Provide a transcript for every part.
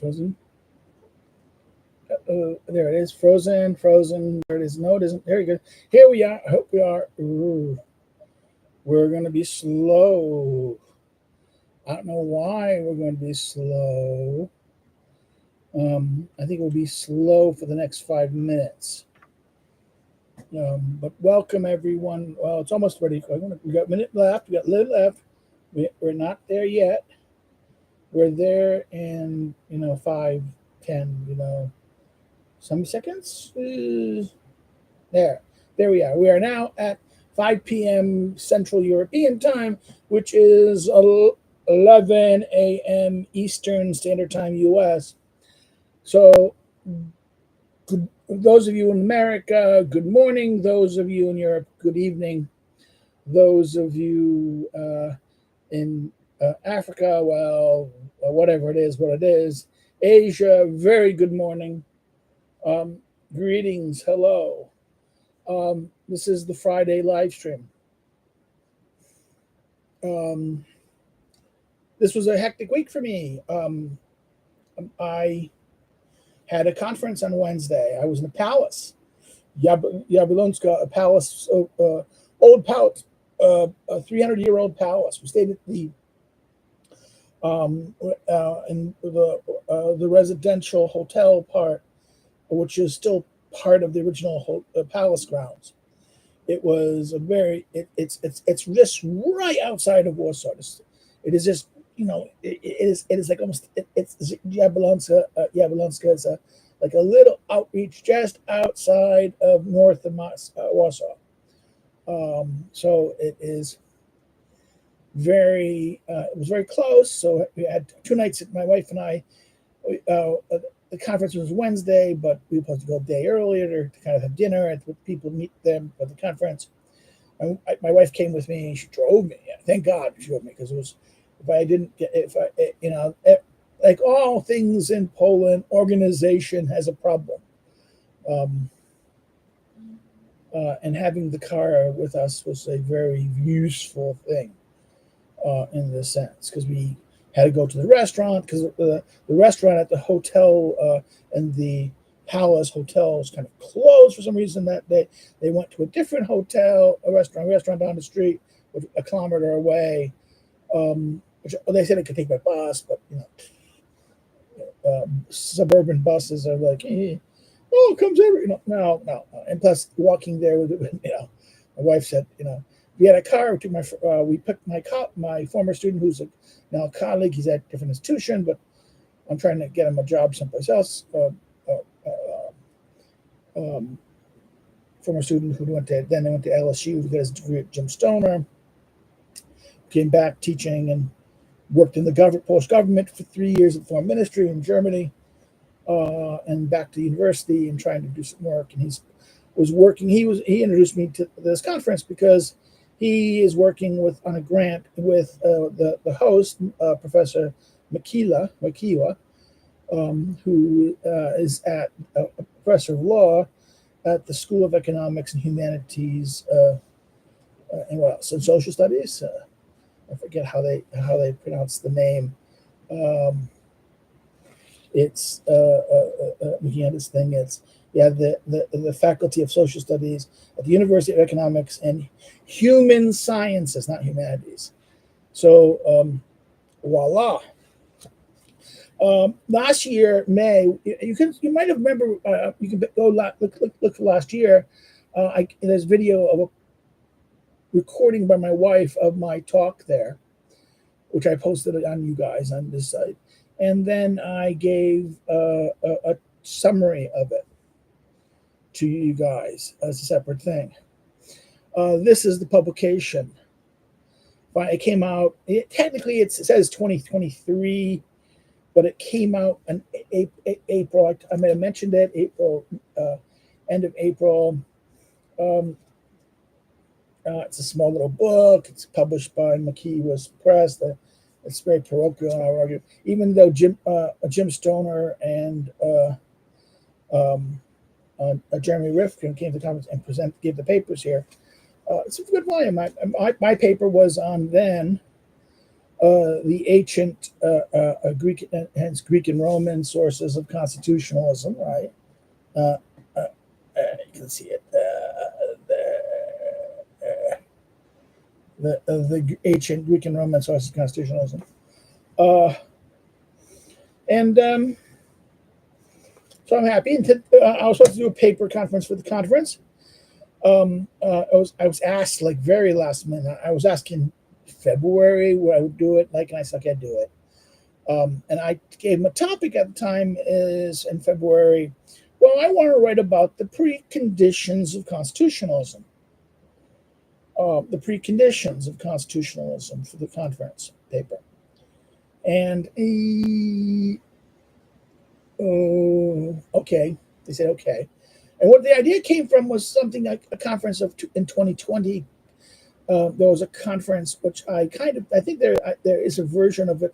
frozen. There it is. Frozen. There it is. No, it isn't. There you go. Here we are. I hope we are. Ooh, we're going to be slow. I don't know why we're going to be slow. I think we'll be slow for the next 5 minutes. But welcome everyone. Well, it's almost ready. We got a minute left. We got a little left. We're not there yet. We're there in 5, 10, some seconds. There we are. We are now at 5 p.m. Central European Time, which is 11 a.m. Eastern Standard Time, U.S. So, those of you in America, good morning. Those of you in Europe, good evening. Those of you in Africa, well, whatever it is, what it is. Asia, very good morning. Greetings, hello. This is the Friday Livestream. This was a hectic week for me. I had a conference on Wednesday. I was in a palace, Yablonska, a palace, old palace, a 300-year-old palace. We stayed at the in the residential hotel part, which is still part of the original palace grounds. It was it's just right outside of Warsaw. It is just it is like almost it's Jablonska. Jablonska is like a little outreach just outside of north of Warsaw. So it is it was very close. So we had 2 nights. My wife and I. The conference was Wednesday, but we were supposed to go a day earlier to kind of have dinner and with people, meet them for the conference. My wife came with me. She drove me. Thank God she drove me, because it was like all things in Poland, organization has a problem. And having the car with us was a very useful thing in this sense, because we had to go to the restaurant, because the restaurant at the hotel and the palace hotel was kind of closed for some reason that day. They went to a different hotel, a restaurant down the street, a kilometer away, which they said it could take by bus, but suburban buses are like, it comes every no. And plus, walking there with my wife said, we had a car. We picked my former student, who's now a colleague. He's at a different institution, but I'm trying to get him a job someplace else. Former student who went to LSU to get his degree at Jim Stoner. Came back teaching and worked in the post-government for 3 years at foreign ministry in Germany, and back to university and trying to do some work. And he introduced me to this conference because he is working on a grant with the host, Professor Makiwa, who is a professor of law at the School of Economics and Humanities, and what else? And Social Studies. I forget how they pronounce the name. It's looking at this thing. It's the Faculty of Social Studies at the University of Economics and Human Sciences, not Humanities. So voila. Last year, May, you might have remember. You can go look for last year. There's video of a recording by my wife of my talk there, which I posted on you guys on this site, and then I gave a summary of it to you guys as a separate thing. This is the publication. It came out. Technically, it says 2023, but it came out in April. I may have mentioned it. April, end of April. It's a small little book. It's published by Makiwa's Press. It's very parochial, I would argue. Even though Jim Stoner and Jeremy Rifkin came to the conference and gave the papers here, it's a good volume. My paper was on then the ancient Greek, hence Greek and Roman sources of constitutionalism, right? Uh, uh, you can see it. The ancient Greek and Roman sources of constitutionalism. Uh, and So I'm happy. And I was supposed to do a paper conference for the conference. I was asked like very last minute. I was asking February where I would do it. Like, and I said, I can't do it. And I gave him a topic at the time is in February. Well, I want to write about the preconditions of constitutionalism. The preconditions of constitutionalism for the conference paper. And okay, they said okay. And what the idea came from was something like a conference in 2020. There was a conference which I think there is a version of it.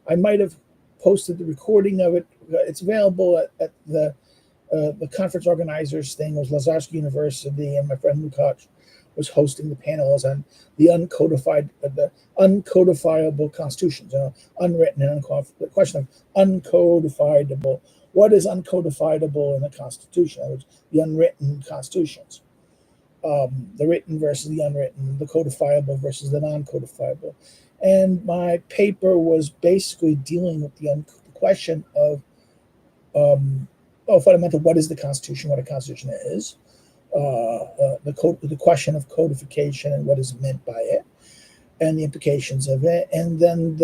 I might have posted the recording of it. It's available at the conference organizers thing. It was Lazarski University, and my friend Lukács was hosting the panels on the uncodifiable constitutions, unwritten and the question of uncodifiable. What is uncodifiable in the Constitution? The unwritten constitutions, the written versus the unwritten, the codifiable versus the non-codifiable. And my paper was basically dealing with the question of fundamental, what is the Constitution, what a Constitution is, the question of codification and what is meant by it, and the implications of it, and then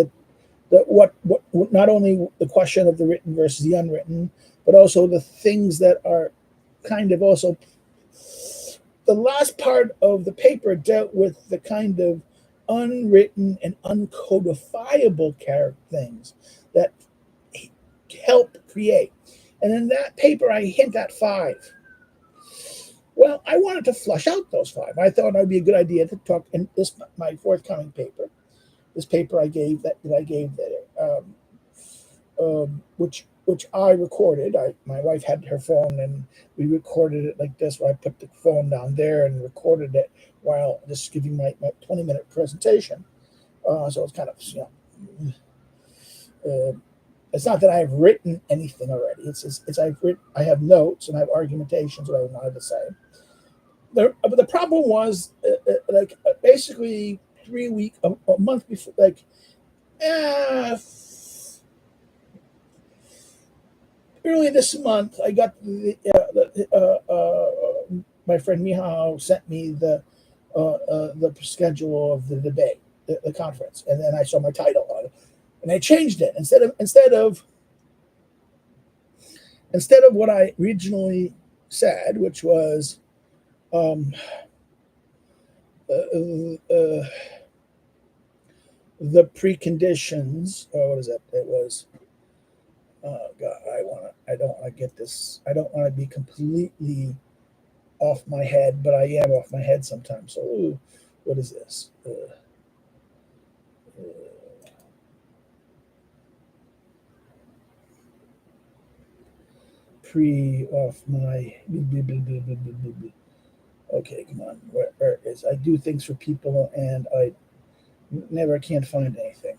what not only the question of the written versus the unwritten, but also the things that are kind of also. The last part of the paper dealt with the kind of unwritten and uncodifiable things that help create. And in that paper, I hint at 5. Well, I wanted to flush out those 5. I thought it would be a good idea to talk in this my forthcoming paper. This paper I gave there, which I recorded. My wife had her phone, and we recorded it like this, where I put the phone down there and recorded it while just giving my 20-minute presentation. So it's kind of, it's not that I've written anything already. I have notes and I have argumentations what I wanted to say. But the problem was basically a month before, early this month, I got my friend Mihao sent me the schedule of the debate, the conference, and then I saw my title on it, and I changed it instead of what I originally said, which was the preconditions. What is that? It was. Oh God, I don't want to get this. I don't want to be completely off my head, but I am off my head sometimes. So, what is this? Off my. Okay, come on. Where is? I do things for people, and I never can't find anything.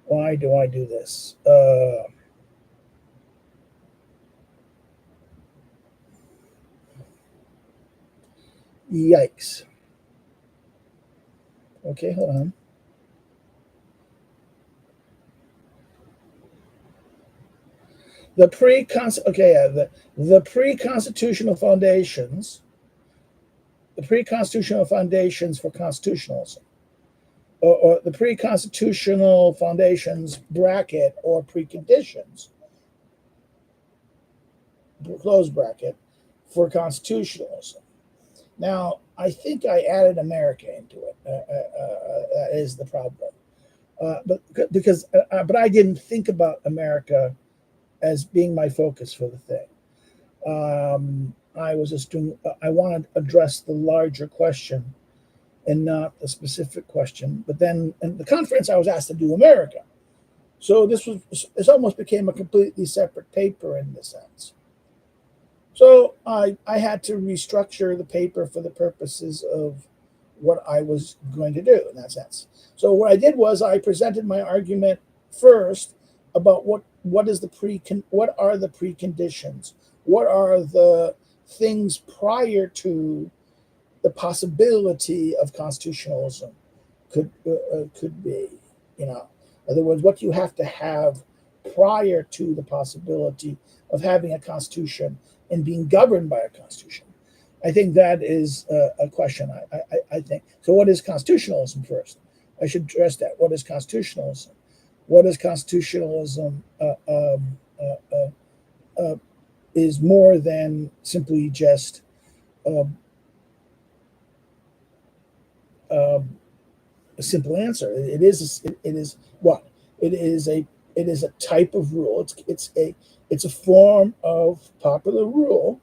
Why do I do this? Yikes. Okay, hold on. The pre-constitutional foundations. The pre-constitutional foundations for constitutionalism, or the pre-constitutional foundations bracket or preconditions, close bracket, for constitutionalism. Now, I think I added America into it. That is the problem. But I didn't think about America as being my focus for the thing. I was just doing. I wanted to address the larger question, and not the specific question. But then in the conference, I was asked to do America, so this almost became a completely separate paper in the sense. So I had to restructure the paper for the purposes of what I was going to do in that sense. So what I did was I presented my argument first about what is the what are the preconditions, what are the things prior to the possibility of constitutionalism could be, you know. In other words, what you have to have prior to the possibility of having a constitution and being governed by a constitution. I think that is a question. I think so. What is constitutionalism first? I should address that. What is constitutionalism? What is constitutionalism? Is more than simply just um, um, a simple answer. It is what it is a it is a type of rule. It's a form of popular rule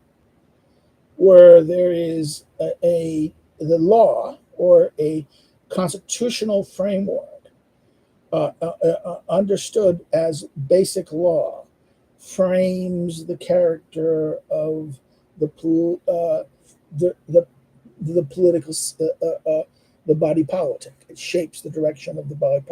where there is the law or a constitutional framework understood as basic law frames the character of the the, the the political the body politic. It shapes the direction of the body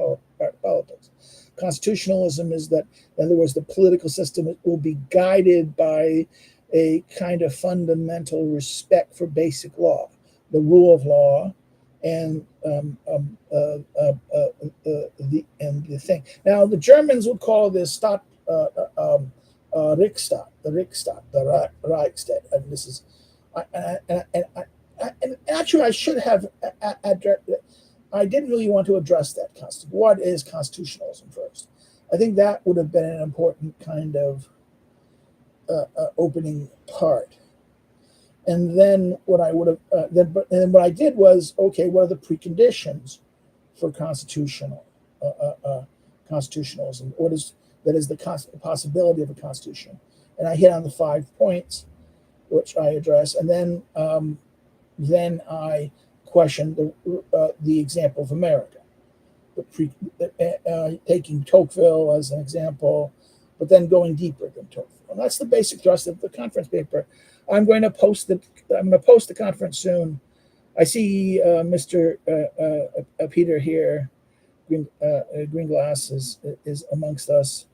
politics. Constitutionalism is that, in other words, the political system will be guided by a kind of fundamental respect for basic law, the rule of law, and the thing. Now, the Germans would call this Stadt, Riksdag, the Riksdag, the Reichstag, and this is, and actually, I should have addressed. I didn't really want to address that. What is constitutionalism first? I think that would have been an important kind of opening part. And then what I would have then what I did was, okay, what are the preconditions for constitutionalism? What is that is the possibility of a constitution? And I hit on the 5 points, which I address, and then I questioned the example of America, taking Tocqueville as an example, but then going deeper than Tocqueville. And that's the basic thrust of the conference paper. I'm going to post the conference soon. I see Mr. Peter here, Greenglass is amongst us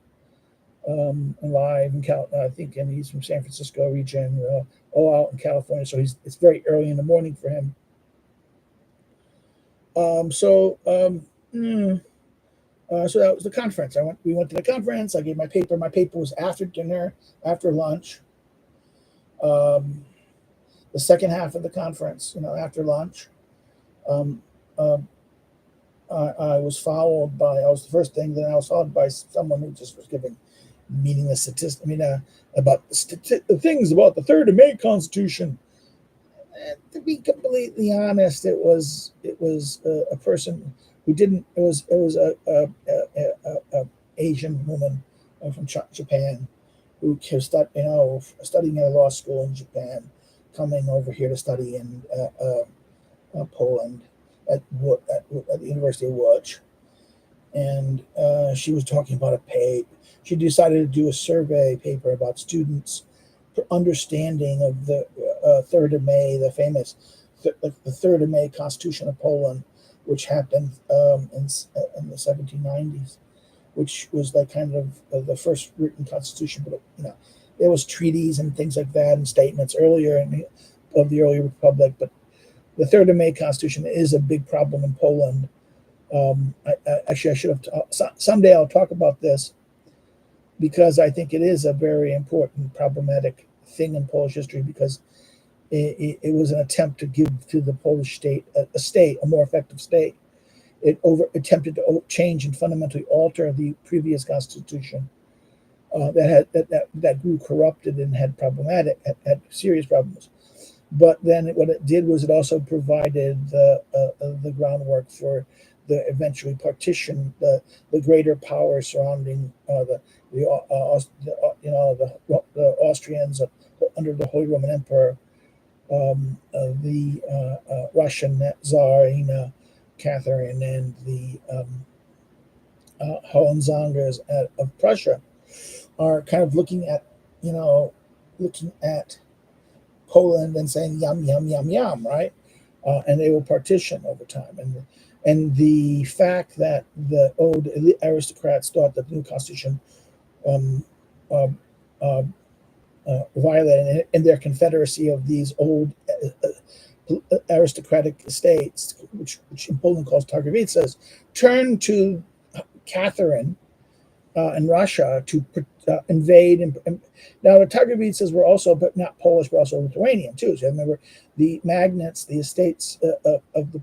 live in I think, and he's from San Francisco region, all out in California. So it's very early in the morning for him. So that was the conference. We went to the conference. I gave my paper. My paper was after dinner, after lunch. The second half of the conference, after lunch, I was followed by. I was the first thing. Then I was followed by someone who just was giving meaningless statistics. About the things about the 3rd of May Constitution. And to be completely honest, it was a person who didn't. It was a Asian woman from Japan who was studying at a law school in Japan, coming over here to study in Poland at the University of Rouge, and she was talking about a paper. She decided to do a survey paper about students' understanding of the 3rd of May, the famous the 3rd of May Constitution of Poland, which happened in the 1790s, which was like kind of the first written constitution. But there was treaties and things like that and statements earlier of the early republic. But the 3rd of May Constitution is a big problem in Poland. I should have someday I'll talk about this, because I think it is a very important, problematic thing in Polish history, because it was an attempt to give to the Polish state a more effective state. It attempted to change and fundamentally alter the previous constitution that grew corrupted and had serious problems. But then what it did was it also provided the groundwork for the eventually partition, the greater power surrounding the Austrians under the Holy Roman Emperor, the Russian Tsarina Catherine, and the Hohenzollerns of Prussia are kind of looking at Poland and saying yum, yum, yum, yum, right? And they will partition over time. And the fact that the old aristocrats thought that the new constitution um, uh, uh, violated in their confederacy of these old aristocratic estates, which in Poland calls Targowicas, turned to Catherine in Russia to invade. And now the Targowicas were also, but not Polish, but also Lithuanian too. So remember, the magnates, the estates of the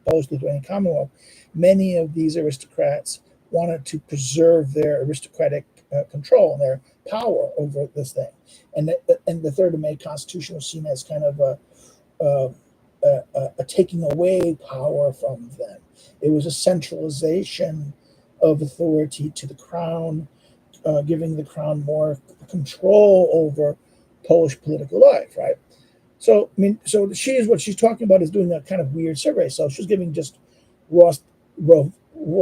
Polish-Lithuanian Commonwealth, many of these aristocrats wanted to preserve their aristocratic control and their power over this thing. And the 3rd of May Constitution was seen as kind of a taking away power from them. It was a centralization of authority to the crown, giving the crown more control over Polish political life, right? So, I mean, so what she's talking about is doing a kind of weird survey. So she's giving just raw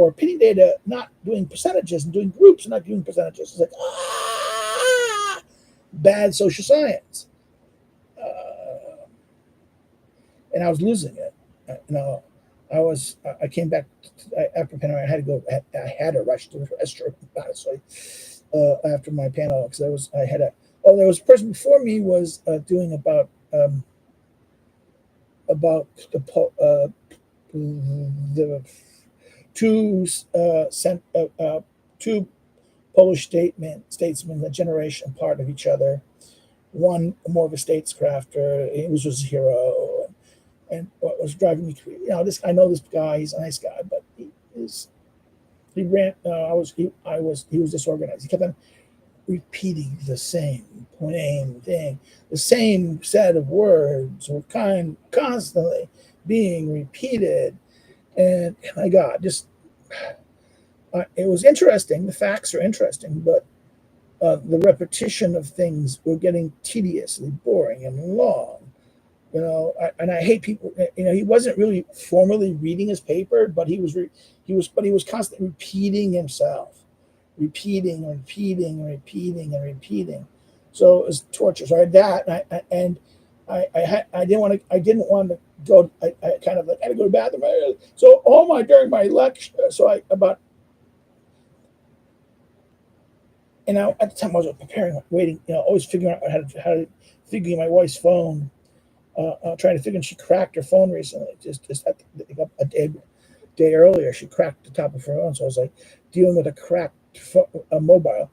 opinion data, not doing percentages, and doing groups and not doing percentages. It's like, bad social science. And I was losing it. I came back after panel. I had to rush to the restroom, honestly, after my panel, because there was a person before me was doing about the two Polish statesmen, a generation apart of each other. One more of a statescrafter. He was just a hero. And what was driving me crazy, I know this guy. He's a nice guy, but he was disorganized. He kept on repeating the same plain thing, the same set of words were constantly being repeated. And my God, it was interesting. The facts are interesting, but the repetition of things were getting tediously boring and long. And I hate people. He wasn't really formally reading his paper, but he was constantly repeating himself, repeating and repeating and repeating and repeating. So it was torture. So I had that, and I didn't want to go. I kind of like I had to go to the bathroom. So during my lecture, at the time I was preparing, waiting, always figuring out how to figure my wife's phone. Trying to figure, and she cracked her phone recently. Just a day earlier, she cracked the top of her phone. So I was like dealing with a cracked mobile.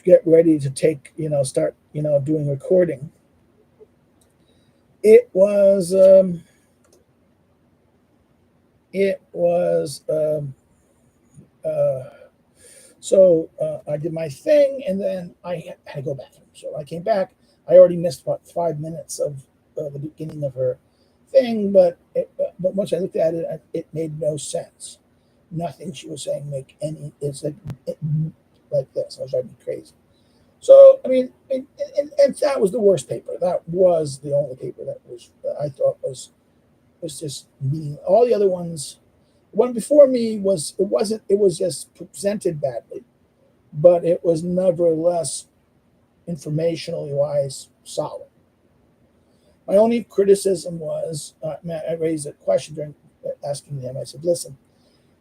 Get ready to start doing recording. It was so I did my thing, and then I had to go back. So I came back. I already missed about 5 minutes of the beginning of her thing, but once I looked at it, it made no sense. Nothing she was saying make any. It's like this. I was driving me crazy. So I mean, and that was the worst paper. That was the only paper that I thought was just meaning. All the other ones, one before me was just presented badly, but it was nevertheless informationally wise solid. My only criticism was, I raised a question during asking them. I said, listen,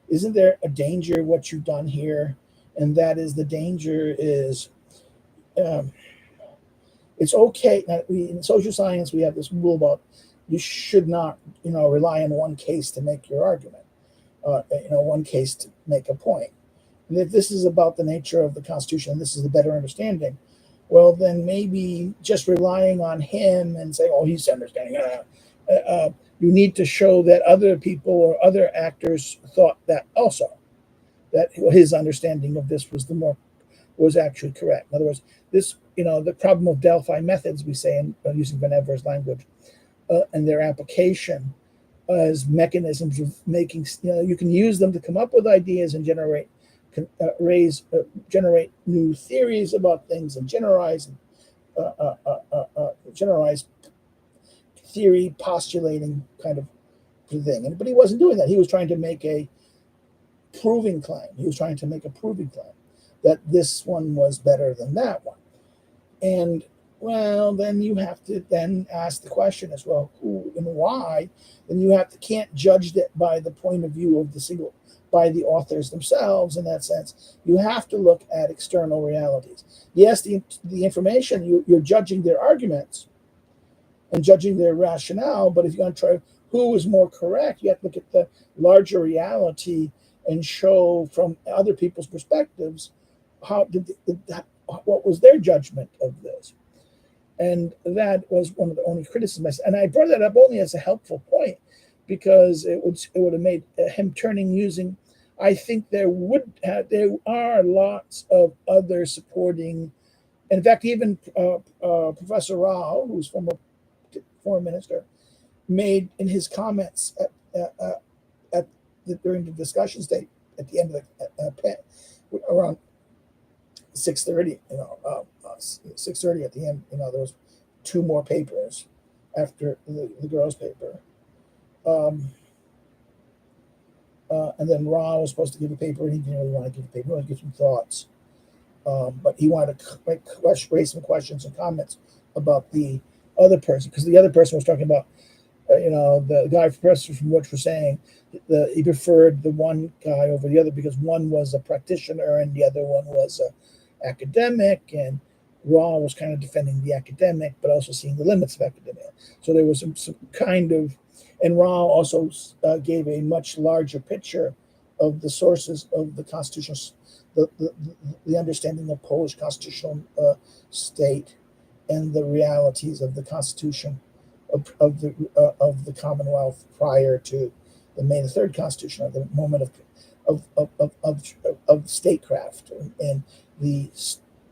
isn't there a danger what you've done here? And that is, the danger is, it's okay. Now, in social science, we have this rule about you should not, rely on one case to make your argument, one case to make a point. And if this is about the nature of the Constitution, and this is the better understanding, well, then maybe just relying on him and saying, oh, he's understanding. You need to show that other people or other actors thought that also, that his understanding of this was actually correct. In other words, this, the problem of Delphi methods, we say, using Van Ever's language, and their application as mechanisms of making, you can use them to come up with ideas and generate new theories about things and generalize theory postulating kind of thing. But he wasn't doing that. He was trying to make a proving claim. That this one was better than that one. And Well, then you have to then ask the question as well, who and why. Then you have to can't judge it by the point of view of the single by the authors themselves. In that sense, you have to look at external realities. Yes, the information you're judging their arguments and judging their rationale, but if you're going to try who is more correct, you have to look at the larger reality and show from other people's perspectives how what was their judgment of this. And that was one of the only criticisms. And I brought that up only as a helpful point because it would have made him turning using. I think there are lots of other supporting. In fact, even Professor Rao, who's former foreign minister, made in his comments during the discussion state at the end of the around 6:30, 6:30 at the end, there was two more papers after the girls' paper. And then Ra was supposed to give a paper, and he didn't really want to give a paper. He wanted to give some thoughts. But he wanted to raise some questions and comments about the other person, because the other person was talking about, the guy professor from which was saying he preferred the one guy over the other because one was a practitioner and the other one was a academic, and Raw was kind of defending the academic, but also seeing the limits of academia. So there was some kind of, and Raw also gave a much larger picture of the sources of the constitutional, the understanding of Polish constitutional state and the realities of the constitution of the Commonwealth prior to the May the 3rd Constitution, at the moment of statecraft and the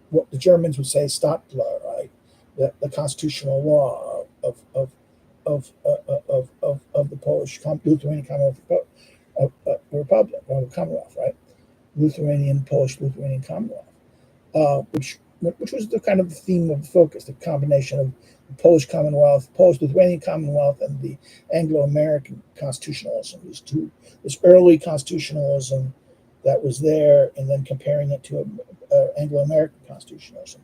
what the Germans would say Staatsler, right? The constitutional law of the Polish Lithuanian Commonwealth Republic or Commonwealth, right? Polish Lithuanian Commonwealth, which was the kind of the theme of the focus, the combination of the Polish Commonwealth, Polish Lithuanian Commonwealth, and the Anglo-American constitutionalism. This early constitutionalism that was there, and then comparing it to Anglo-American constitutionalism.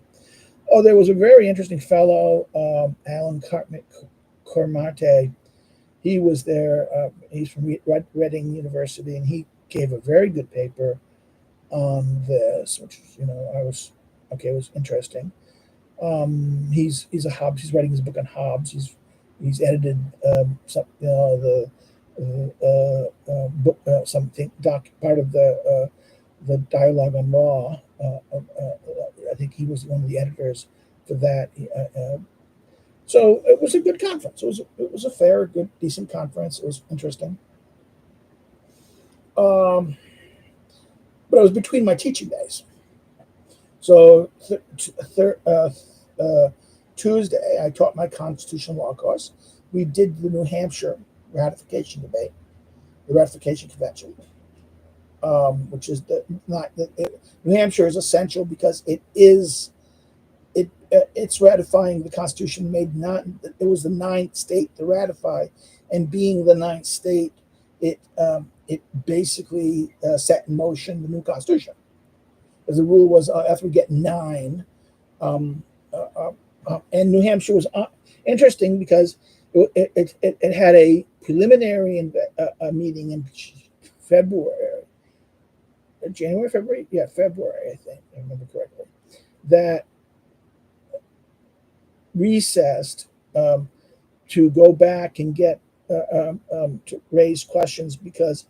Oh, there was a very interesting fellow, Alan Cormarte. He was there. He's from Reading University, and he gave a very good paper on this, which I was okay. It was interesting. He's a Hobbes. He's writing his book on Hobbes. He's edited some book something part of the dialogue on law. I think he was one of the editors for that. So it was a good conference. It was a fair, good, decent conference. It was interesting. But it was between my teaching days. So Tuesday, I taught my constitutional law course. We did the New Hampshire ratification debate, the ratification convention, which is New Hampshire is essential because it's ratifying the Constitution it was the ninth state to ratify, and being the ninth state, it basically set in motion the new Constitution. Because the rule was after we get 9, and New Hampshire was interesting because it had a preliminary meeting in February, February, I think, if I remember correctly, that recessed to go back and get to raise questions because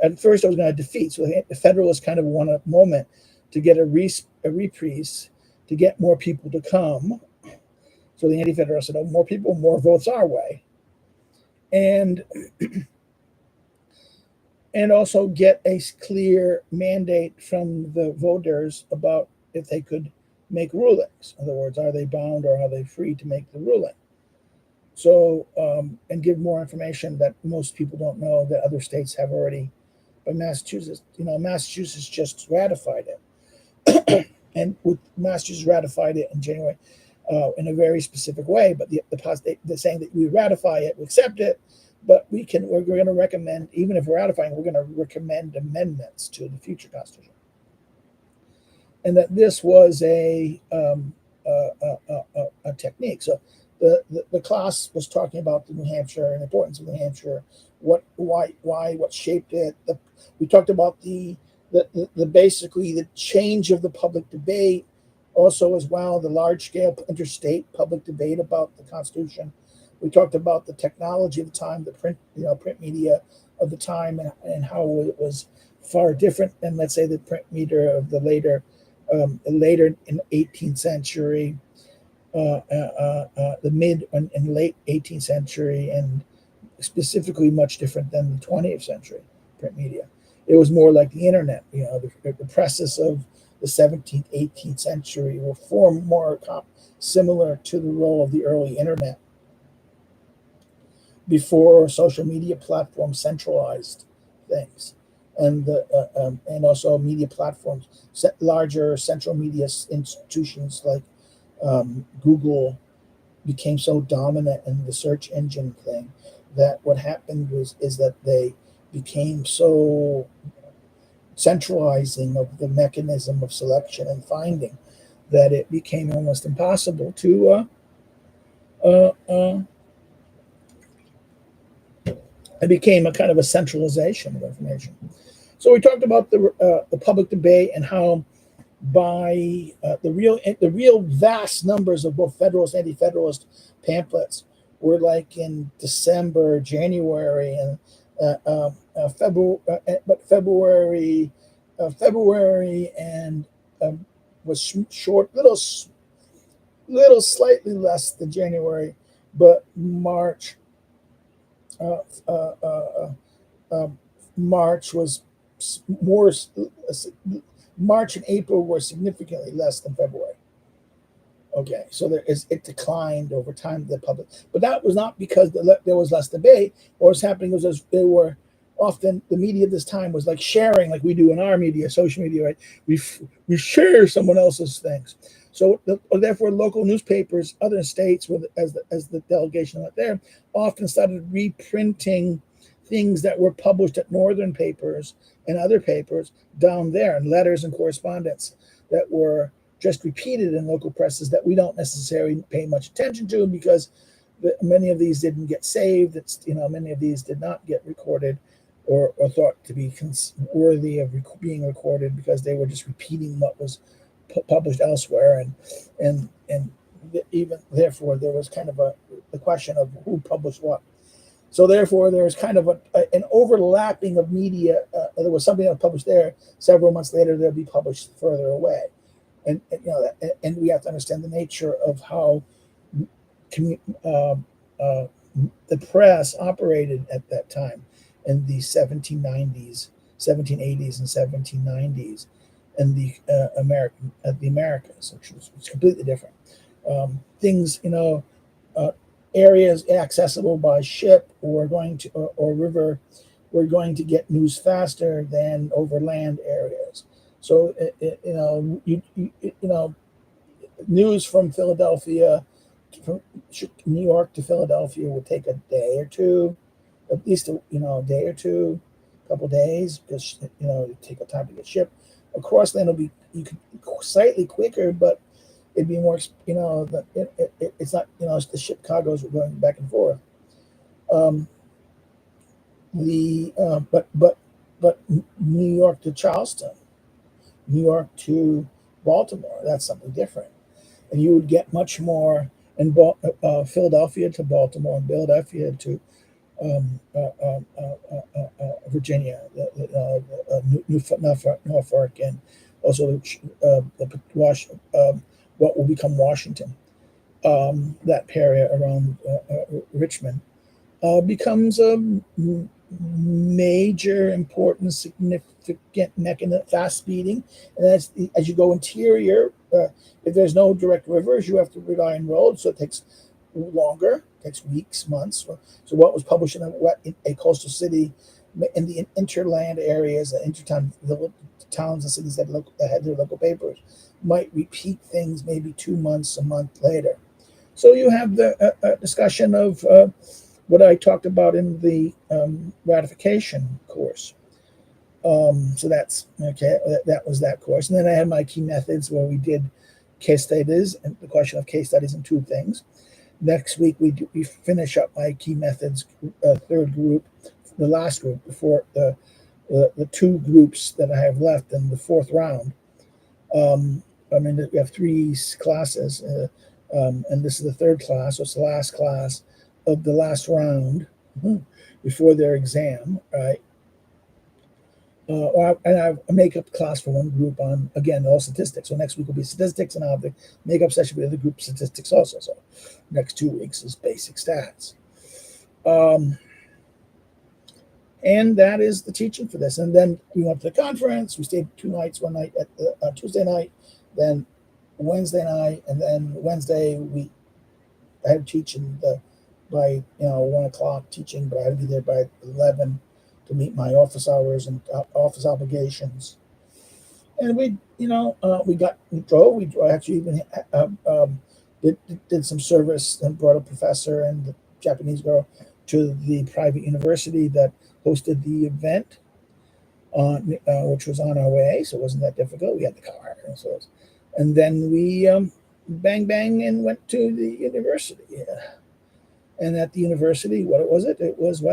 at first I was going to defeat. So the Federalists kind of won a moment to get a reprise to get more people to come. So the Anti-Federalists said, more people, more votes our way. And also get a clear mandate from the voters about if they could make rulings. In other words, are they bound or are they free to make the ruling? So, and give more information that most people don't know that other states have already. But Massachusetts, Massachusetts just ratified it. And Massachusetts ratified it in January in a very specific way. But they're saying that we ratify it, we accept it, but we're going to recommend, even if we're ratifying, we're going to recommend amendments to the future Constitution. And that this was a technique. So the class was talking about the New Hampshire and the importance of New Hampshire, what shaped it. We talked about the basically the change of the public debate, also as well the large scale interstate public debate about the Constitution. We talked about the technology of the time, the print media of the time, and how it was far different than, let's say, the print media of the later in 18th century, the mid and late 18th century, and specifically much different than the 20th century print media. It was more like the internet. The presses of the 17th, 18th century were far more similar to the role of the early internet before social media platforms centralized things, and and also media platforms, larger central media institutions like Google became so dominant in the search engine thing that what happened is that they became so centralizing of the mechanism of selection and finding that it became almost impossible to it became a kind of a centralization of information. So we talked about the public debate and how by the real vast numbers of both Federalist and Anti-Federalist pamphlets were like in December, January, and February and was short, little slightly less than January, but March. March was more. March and April were significantly less than February. Okay, so it declined over time. The public, but that was not because there was less debate. What was happening was there were often the media at this time was like sharing, like we do in our media, social media, right? We share someone else's things. So therefore, local newspapers, other states, as the delegation went there, often started reprinting things that were published at northern papers and other papers down there, and letters and correspondence that were just repeated in local presses that we don't necessarily pay much attention to because many of these didn't get saved. Many of these did not get recorded or thought to be worthy of being recorded because they were just repeating what was published elsewhere, and even therefore there was kind of the question of who published what. So therefore, there was kind of an overlapping of media. There was something that was published there. Several months later, they'll be published further away, and we have to understand the nature of how the press operated at that time in the 1790s, 1780s, and 1790s, and the Americas, which was completely different. Things, areas accessible by ship or river were going to get news faster than overland areas. So news from Philadelphia, from New York to Philadelphia would take a day or two, at least a day or two, a couple days, because it'd take a time to get shipped. Across land will be slightly quicker, but it'd be more, it's not, the ship cargoes were going back and forth. But New York to Charleston, New York to Baltimore, that's something different. And you would get much more in Philadelphia to Baltimore, and Philadelphia to Virginia, Norfolk, and also what will become Washington. That area around Richmond becomes a major, important, significant mechanism, fast speeding. And as you go interior, if there's no direct rivers, you have to rely on roads, so it takes longer, takes weeks, months. So what was published in a coastal city, in the interland areas, the towns and cities that had their local papers, might repeat things maybe 2 months, a month later. So you have the discussion of what I talked about in the ratification course. So that's okay. That was that course, and then I had my key methods where we did case studies, and the question of case studies and two things. Next week we finish up my key methods third group, the last group before the two groups that I have left in the fourth round. I mean, we have three classes, and this is the third class, so it's the last class of the last round before their exam, right? And I have a makeup class for one group on, again, all statistics. So next week will be statistics, and I'll have the makeup session with the group statistics also. So next 2 weeks is basic stats. And that is the teaching for this. And then we went to the conference. We stayed 2 nights, one night at Tuesday night, then Wednesday night, and then Wednesday I had to teach by 1 o'clock teaching, but I had to be there by 11 to meet my office hours and office obligations. And we drove. We actually even did some service and brought a professor and the Japanese girl to the private university that hosted the event, which was on our way, so it wasn't that difficult. We had the car, and then we bang and went to the university. Yeah. And at the university, what was it? It was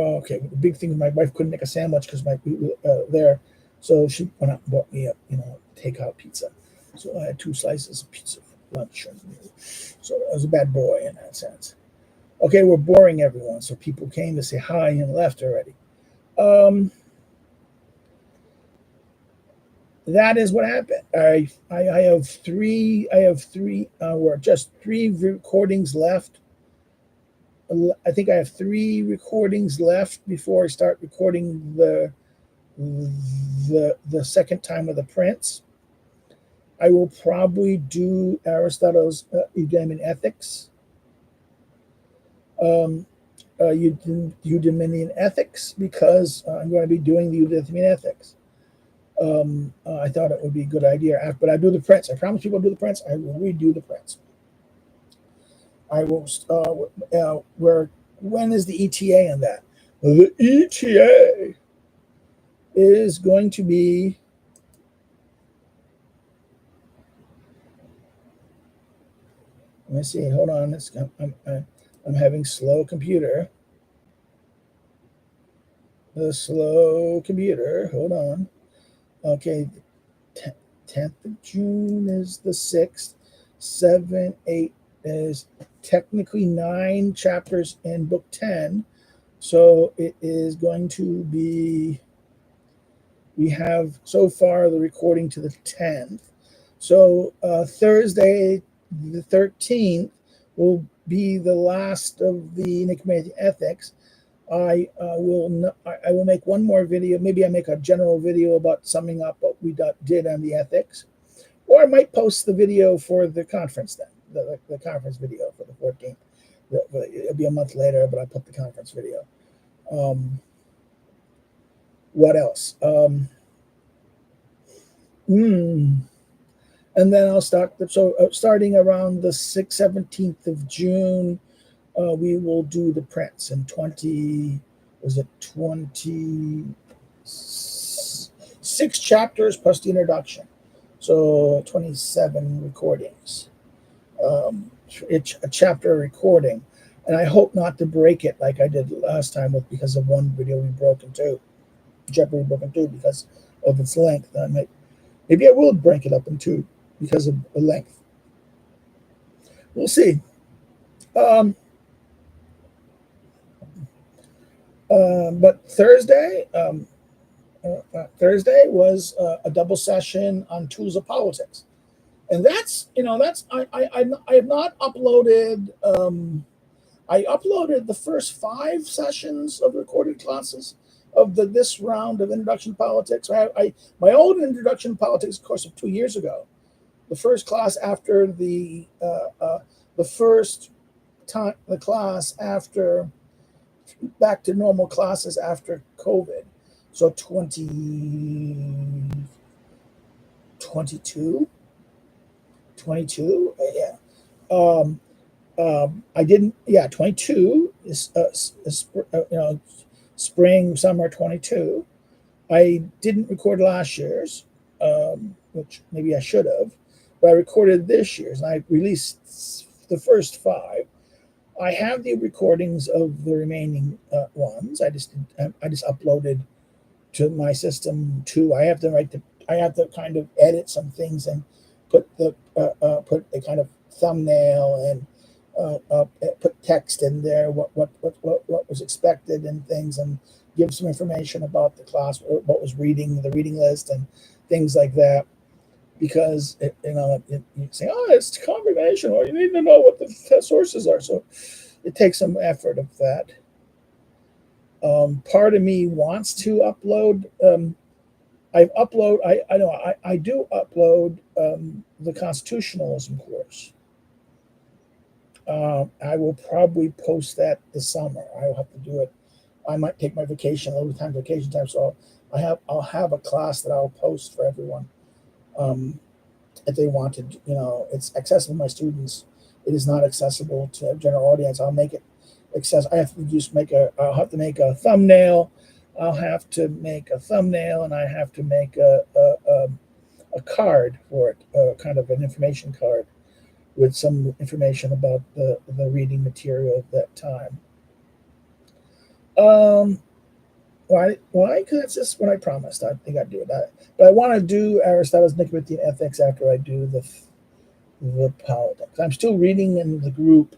okay. The big thing, my wife couldn't make a sandwich because we were there, so she went out and bought me a takeout pizza. So I had 2 slices of pizza for lunch. So I was a bad boy in that sense. Okay, we're boring everyone, so people came to say hi and left already. That is what happened. I have three. Just 3 recordings left. I think I have 3 recordings left before I start recording the second time of the Prince. I will probably do Aristotle's Eudemonian Ethics, Eudemonian Ethics, because I'm going to be doing the Eudemonian Ethics. I thought it would be a good idea, but I do the Prince. I promise people I'll do the Prince. I will redo the Prince. I will. When is the ETA on that? The ETA is going to be. Let me see. Hold on. I'm having slow computer. The slow computer. Hold on. Okay. 10th of June is the 6th. 7, 8 is technically 9 chapters in book 10. So it is going to be, we have so far the recording to the 10th. So Thursday, the 13th, will be the last of the Nicomachean Ethics. I will make one more video. Maybe I make a general video about summing up what we did on the ethics. Or I might post the video for the conference then, the conference video for the 14th. It'll be a month later, but I put the conference video. What else? And then I'll start. So starting around the 17th of June, we will do the Prince in 26 chapters plus the introduction. So 27 recordings, a chapter recording. And I hope not to break it like I did last time because of one video we broke in 2. Chapter we broke in 2 because of its length. Maybe I will break it up in 2 because of the length. We'll see. But Thursday was a double session on tools of politics, and I have not uploaded. I uploaded the first 5 sessions of recorded classes of this round of Introduction to Politics. My old Introduction to Politics course of 2 years ago, the first class after the class after back to normal classes after COVID. So 22, yeah. I didn't, 22 is spring, summer 22. I didn't record last year's, which maybe I should have, but I recorded this year's, and I released the first five. I have the recordings of the remaining ones. I just uploaded to my system too. I have to kind of edit some things and put a kind of thumbnail and put text in there, what was expected and things, and give some information about the class, what was reading, the reading list, and things like that. Because you say, oh, it's confirmation, or you need to know what the sources are. So it takes some effort of that. Part of me wants to upload. I do upload the constitutionalism course. I will probably post that this summer. I'll have to do it. I might take my vacation, a little time vacation time. So I'll have a class that I'll post for everyone. If they want to, it's accessible to my students. It is not accessible to general audience. I'll make it accessible. I'll have to make a thumbnail. I'll have to make a thumbnail, and I have to make a card for it, kind of an information card with some information about the reading material at that time. Why? Because it's just what I promised. I think I'd do it. But I want to do Aristotle's Nicomachean Ethics after I do the politics. I'm still reading in the group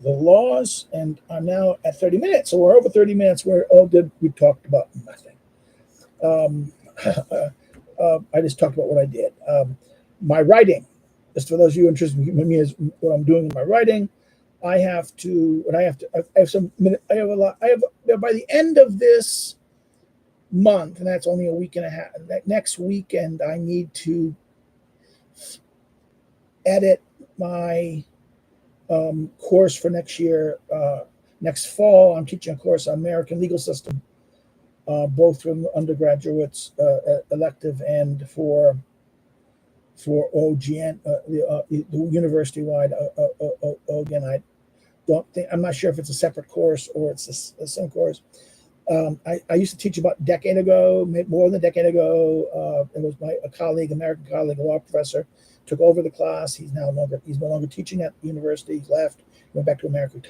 the laws, and I'm now at 30 minutes. So we're over 30 minutes. We talked about nothing. I just talked about what I did. My writing, just for those of you interested in me, is what I'm doing in my writing. I have a lot. By the end of this month, and that's only a week and a half. Next weekend, I need to edit my course for next year. Next fall, I'm teaching a course on American legal system, both from undergraduates elective and for OGN, the university-wide OGN. I'm not sure if it's a separate course or it's the same course. I used to teach about a decade ago, more than a decade ago. It was American colleague, a law professor, took over the class. He's no longer teaching at the university. He left, went back to America,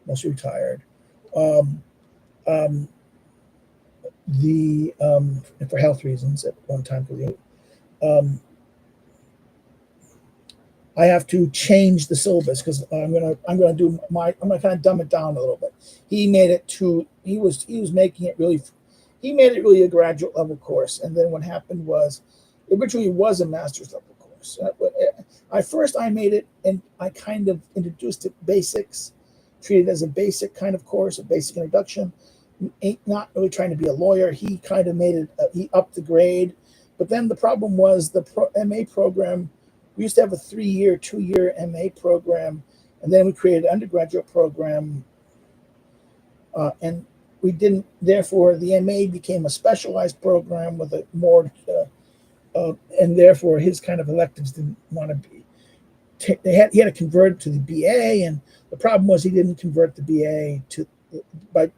mostly retired. And for health reasons at one time. I have to change the syllabus because I'm gonna kind of dumb it down a little bit. He made it really a graduate level course, and then what happened was, it originally was a master's level course. I made it, and I kind of introduced it basics, treated it as a basic kind of course, a basic introduction. Not really trying to be a lawyer. He kind of made it. He upped the grade, but then the problem was the MA program. We used to have a 2-year MA program, and then we created an undergraduate program, and we didn't. Therefore, the MA became a specialized program with a more, and therefore his kind of electives didn't want to be. He had to convert it to the BA, and the problem was he didn't convert the BA to. But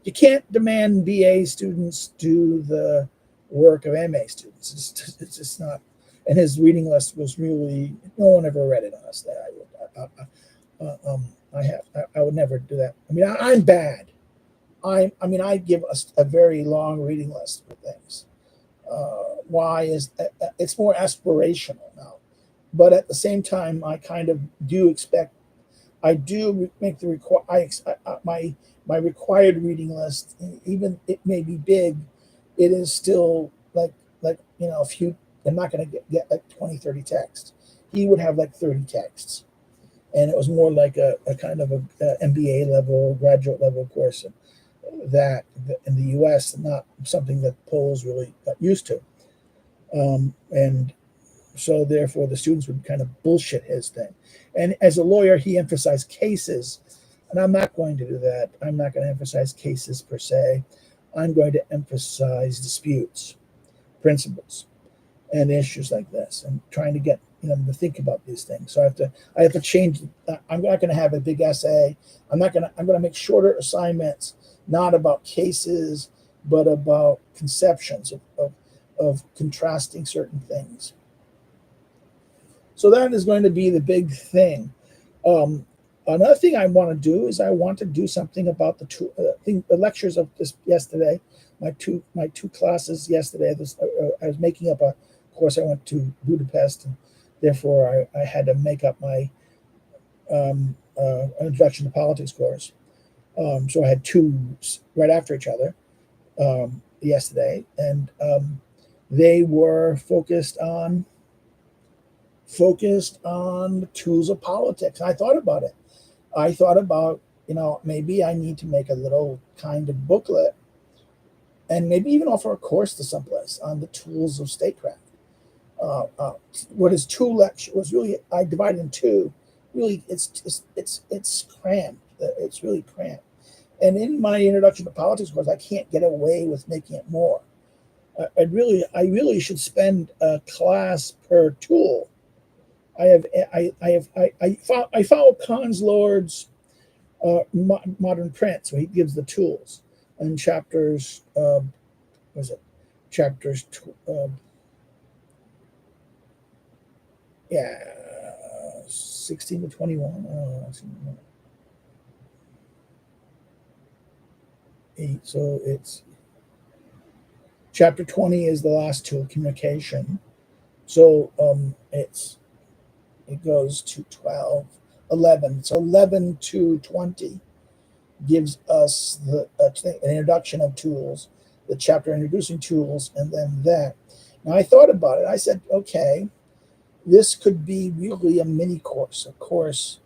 you can't demand BA students do the work of MA students. It's just not. And his reading list was really, no one ever read it honestly. I would never do that. I mean, I'm bad. I give a very long reading list for things. Why is it's more aspirational now, but at the same time, I kind of do expect. I do make the my required reading list, even it may be big, it is still like a few. I'm not going to get like 20, 30 texts. He would have like 30 texts. And it was more like a kind of a MBA level, graduate level course that in the US, not something that Poles really got used to. And so therefore the students would kind of bullshit his thing. And as a lawyer, he emphasized cases. And I'm not going to do that. I'm not going to emphasize cases per se. I'm going to emphasize disputes, principles, and issues like this, and trying to get them to think about these things. So I have to change. I'm not going to have a big essay. I'm going to make shorter assignments, not about cases, but about conceptions of contrasting certain things. So that is going to be the big thing. Um, Another thing I want to do is I want to do something about the lectures of this yesterday. My two classes yesterday. I was making up a course. I went to Budapest, and therefore I had to make up my introduction to politics course. So I had two right after each other yesterday, and they were focused on the tools of politics. And I thought about it. I thought about, maybe I need to make a little kind of booklet and maybe even offer a course to someplace on the tools of statecraft. What is two lecture was really I divided in two. Really, it's cramped. It's really cramped. And in my introduction to politics course, I can't get away with making it more. I really should spend a class per tool. I follow Con's Lord's modern print, so he gives the tools and chapters. Was it chapters? Yeah, 16 to 21. So it's chapter 20 is the last tool, communication. So it goes to 12, 11. So 11 to 20 gives us an introduction of tools, the chapter introducing tools, and then that. Now I thought about it. I said, okay, this could be really a mini course, a course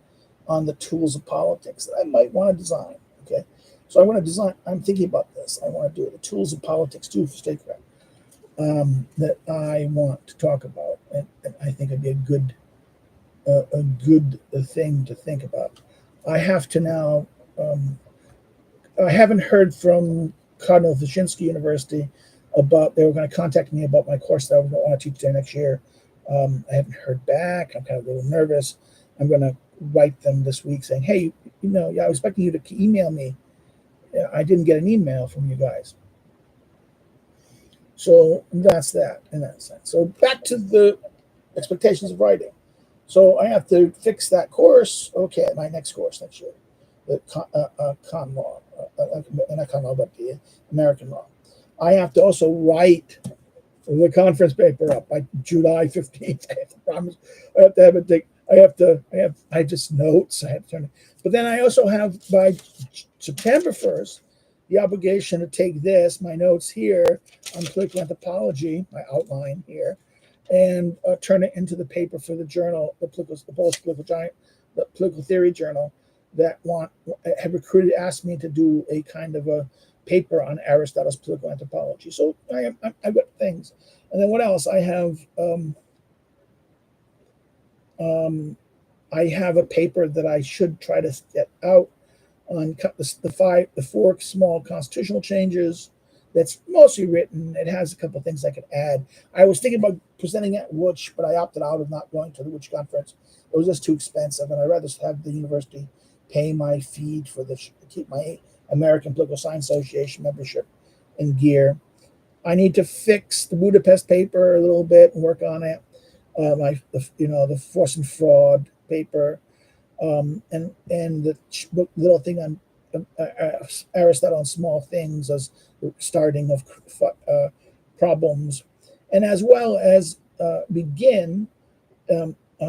on the tools of politics that I might want to design. Okay, so I want to design. I'm thinking about this. I want to do it. The tools of politics, tools for statecraft, that I want to talk about, and I think it'd be a good thing to think about. I have to now. I haven't heard from Cardinal Wyszynski University about they were going to contact me about my course that I want to teach there next year. I haven't heard back. I'm kind of a little nervous. I'm going to write them this week saying, hey, I was expecting you to email me. I didn't get an email from you guys. So that's that in that sense. So back to the expectations of writing. So I have to fix that course. Okay, my next course next year, the con law, not con law, but the American law. I have to also write the conference paper up by July 15th. I have to promise. I have to have it. I have just notes. I have to turn it. But then I also have by September 1st the obligation to take my notes here on political anthropology, my outline here, and turn it into the paper for the journal, the political theory journal that have asked me to do a kind of a paper on Aristotle's political anthropology. So I've got things, and then what else? I have a paper that I should try to get out on the four small constitutional changes. That's mostly written. It has a couple of things I could add. I was thinking about presenting at Rouge, but I opted out of not going to the Rouge conference. It was just too expensive, and I'd rather have the university pay my fee keep my American Political Science Association membership in gear. I need to fix the Budapest paper a little bit and work on it. The force and fraud paper, and the little thing on Aristotle on small things as the starting of problems, and as well as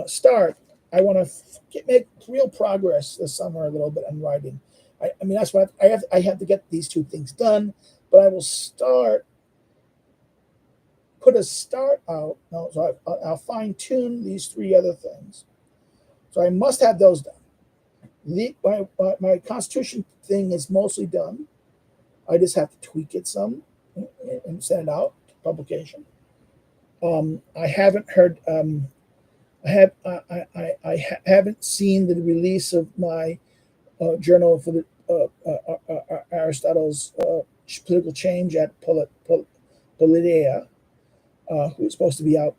start. I want to make real progress this summer a little bit on writing. I mean, that's what I have. I have to get these two things done, but I will put a start out. No, so I'll fine tune these three other things. So I must have those done. My Constitution thing is mostly done. I just have to tweak it some and send it out to publication. I haven't heard. I haven't seen the release of my journal for the Aristotle's political change at Polidea, who's supposed to be out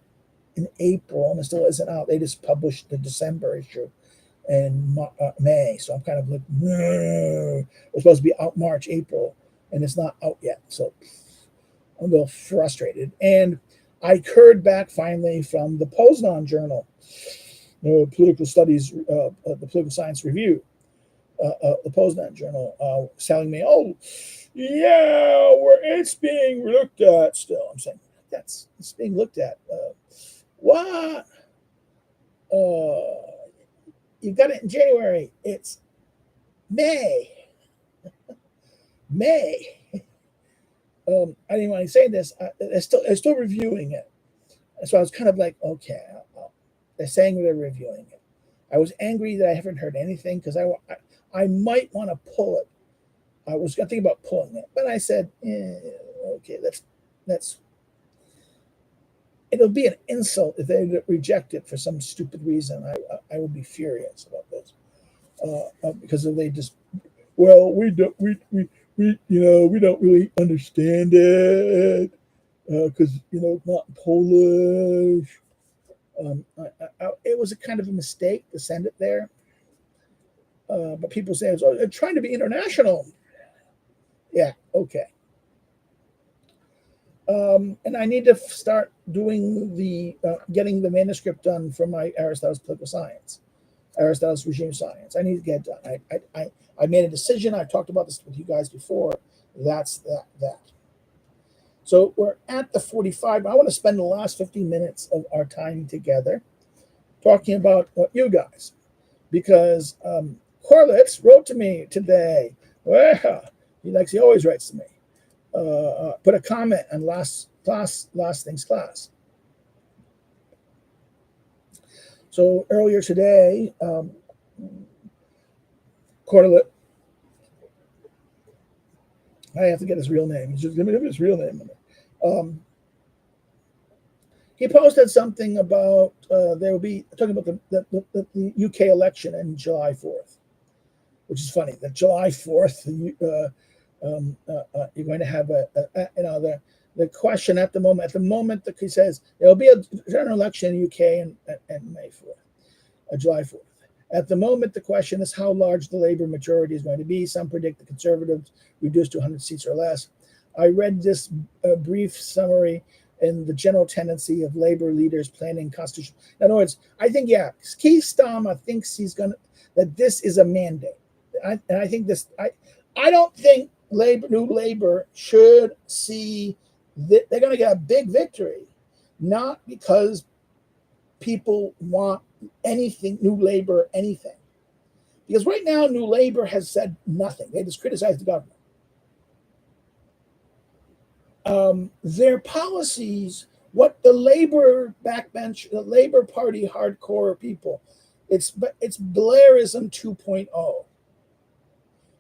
in April, and it still isn't out. They just published the December issue in May, so I'm kind of like, it's supposed to be out March, April. and it's not out yet. So I'm a little frustrated. And I heard back finally from the Poznan Journal, Political Studies, the Political Science Review, the Poznan Journal, telling me, oh, yeah, it's being looked at still. I'm saying, it's being looked at. What? You got it in January. It's May. May. I didn't want to say this. They're still reviewing it. So I was kind of like, okay, they're saying they're reviewing it. I was angry that I haven't heard anything because I might want to pull it. I was going to think about pulling it, but I said, okay, that's. It'll be an insult if they reject it for some stupid reason. I will be furious about this because if they just, well, we don't really understand it because it's not Polish. It was a kind of a mistake to send it there. But people say they're trying to be international. Yeah, okay. And I need to start doing getting the manuscript done for my Aristotle's political science, Aristotle's regime science. I need to get it done. I made a decision. I've talked about this with you guys before. That's that. So we're at the 45. I want to spend the last 15 minutes of our time together talking about you guys, because Corlitz wrote to me today. Well, he always writes to me. Put a comment on last thing's class. So earlier today, Corlitz, I have to get his real name. He's just give me his real name. He posted something about they will be talking about the UK election in July 4th, which is funny. That July 4th, you're going to have the question at the moment that he says there will be a general election in the UK and May 4th, July 4th. At the moment, the question is how large the Labour majority is going to be. Some predict the Conservatives reduced to 100 seats or less. I read this brief summary in the general tendency of Labour leaders planning constitution. In other words, I think, Keith Starmer thinks that this is a mandate. I think this. I don't think New Labour should see that they're going to get a big victory, not because people want anything, New Labour, anything. Because right now, New Labour has said nothing. They just criticize the government. Their policies, what the Labour backbench, the Labour Party hardcore people, it's Blairism 2.0.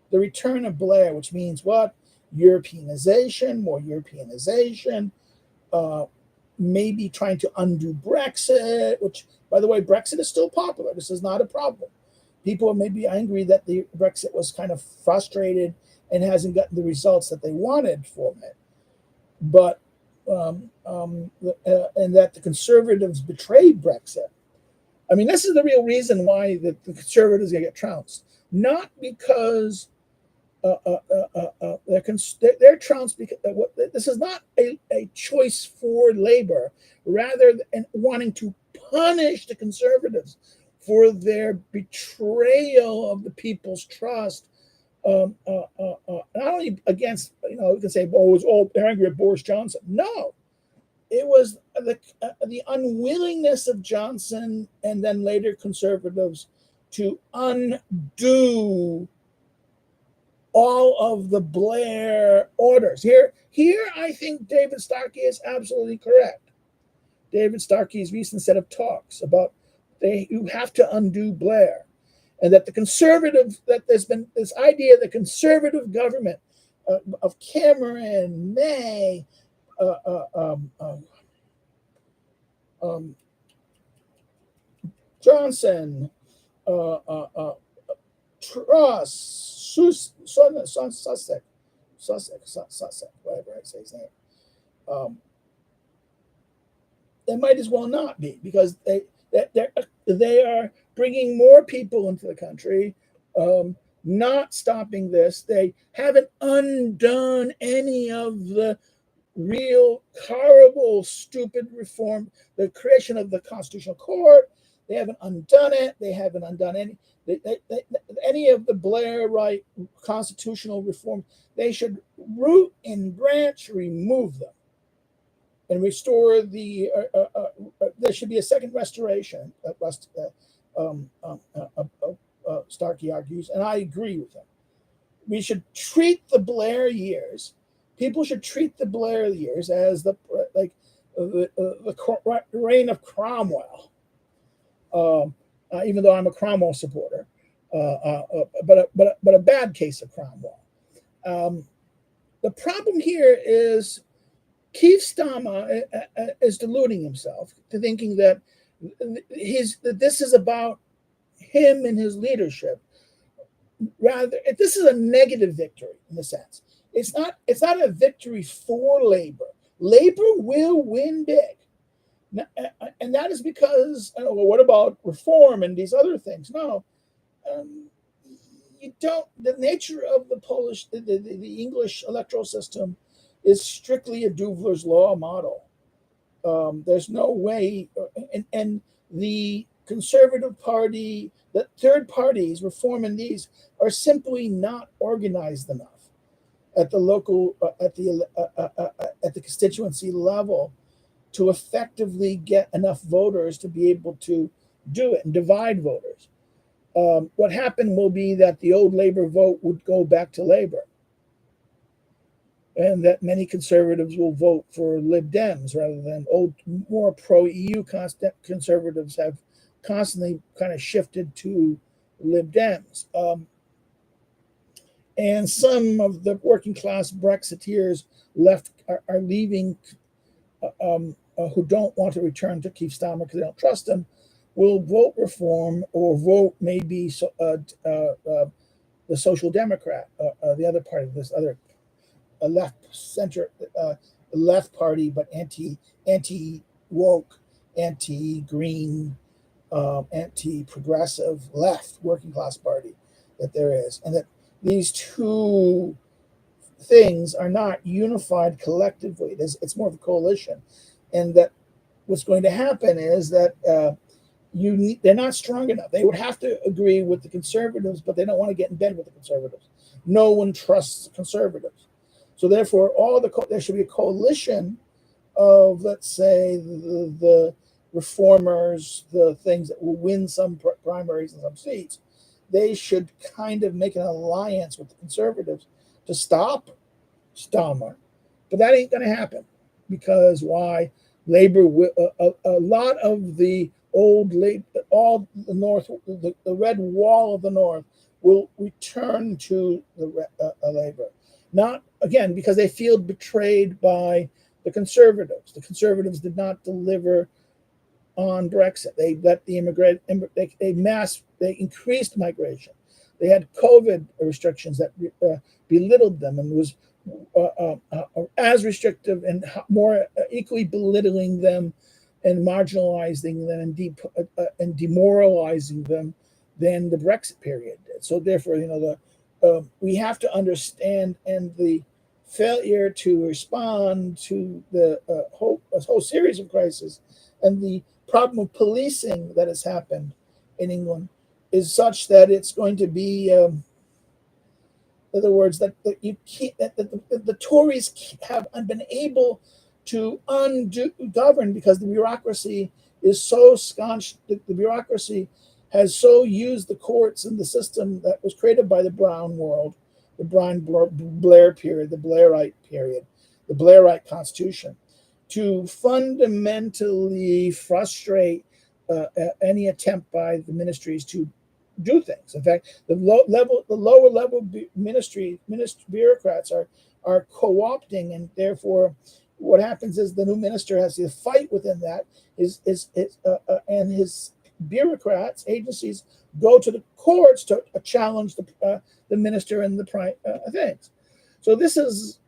The return of Blair, which means what? Europeanization, more Europeanization, maybe trying to undo Brexit, which, by the way, Brexit is still popular. This is not a problem. People may be angry that the Brexit was kind of frustrated and hasn't gotten the results that they wanted from it. But and that the Conservatives betrayed Brexit. I mean, this is the real reason why the Conservatives are going to get trounced. Not because they're trounced because this is not a choice for Labour, rather than wanting to punish the Conservatives for their betrayal of the people's trust. Not only against, you can say, oh, it was all angry at Boris Johnson. No, it was the unwillingness of Johnson and then later Conservatives to undo all of the Blair orders. Here, I think David Starkey is absolutely correct. David Starkey's recent set of talks about you have to undo Blair, and that that there's been this idea that conservative government of Cameron, May, Johnson, Truss, Sussex, whatever I say his name. They might as well not be, because they are bringing more people into the country, not stopping this. They haven't undone any of the real horrible, stupid reform, the creation of the Constitutional Court. They haven't undone it. They haven't undone any of the Blairite constitutional reform. They should root and branch remove them and restore the. There should be a second restoration. Starkey argues, and I agree with him. We should treat the Blair years. People should treat the Blair years as the reign of Cromwell. Even though I'm a Cromwell supporter, but a bad case of Cromwell. The problem here is Keith Stammer is deluding himself to thinking that this is about him and his leadership. Rather, this is a negative victory in a sense. It's not a victory for labor. Labor will win big. And that is because, well, what about reform and these other things? No, you don't. The nature of the English electoral system is strictly a Duvler's law model. There's no way, and the Conservative Party, the third parties, Reform and these, are simply not organized enough at the local, at the constituency level to effectively get enough voters to be able to do it and divide voters. What happened will be that the old Labor vote would go back to Labor, and that many conservatives will vote for Lib Dems rather than old, more pro-EU conservatives have constantly kind of shifted to Lib Dems. And some of the working class Brexiteers left are leaving, who don't want to return to Keith Stammer because they don't trust him, will vote Reform or vote maybe the Social Democrat, the other part of this other left center, left party, but anti woke, anti green, anti progressive left working class party that there is, and that these two things are not unified collectively. It's more of a coalition, and that what's going to happen is that they're not strong enough. They would have to agree with the conservatives, but they don't want to get in bed with the conservatives. No one trusts conservatives, so therefore there should be a coalition of, let's say, the reformers, the things that will win some primaries and some seats. They should kind of make an alliance with the conservatives to stop Stammer, but that ain't going to happen because why? Labor will, a lot of the old all the North, the red wall of the North will return to the Labor, not again because they feel betrayed by the Conservatives. The Conservatives did not deliver on Brexit. They let the they increased migration. They had COVID restrictions that belittled them and was as restrictive and more equally belittling them and marginalizing them and demoralizing them than the Brexit period did. So therefore, we have to understand, and the failure to respond to the a whole series of crises and the problem of policing that has happened in England is such that it's going to be, in other words, that the Tories have been able to govern because the bureaucracy is so scaunched. The bureaucracy has so used the courts and the system that was created by the Brown world, the Blair period, the Blairite period, the Blairite Constitution, to fundamentally frustrate any attempt by the ministries to do things. In fact, the lower level ministry bureaucrats are co-opting, and therefore, what happens is the new minister has to fight within that. And his bureaucrats, agencies, go to the courts to challenge the minister and the things. So this is,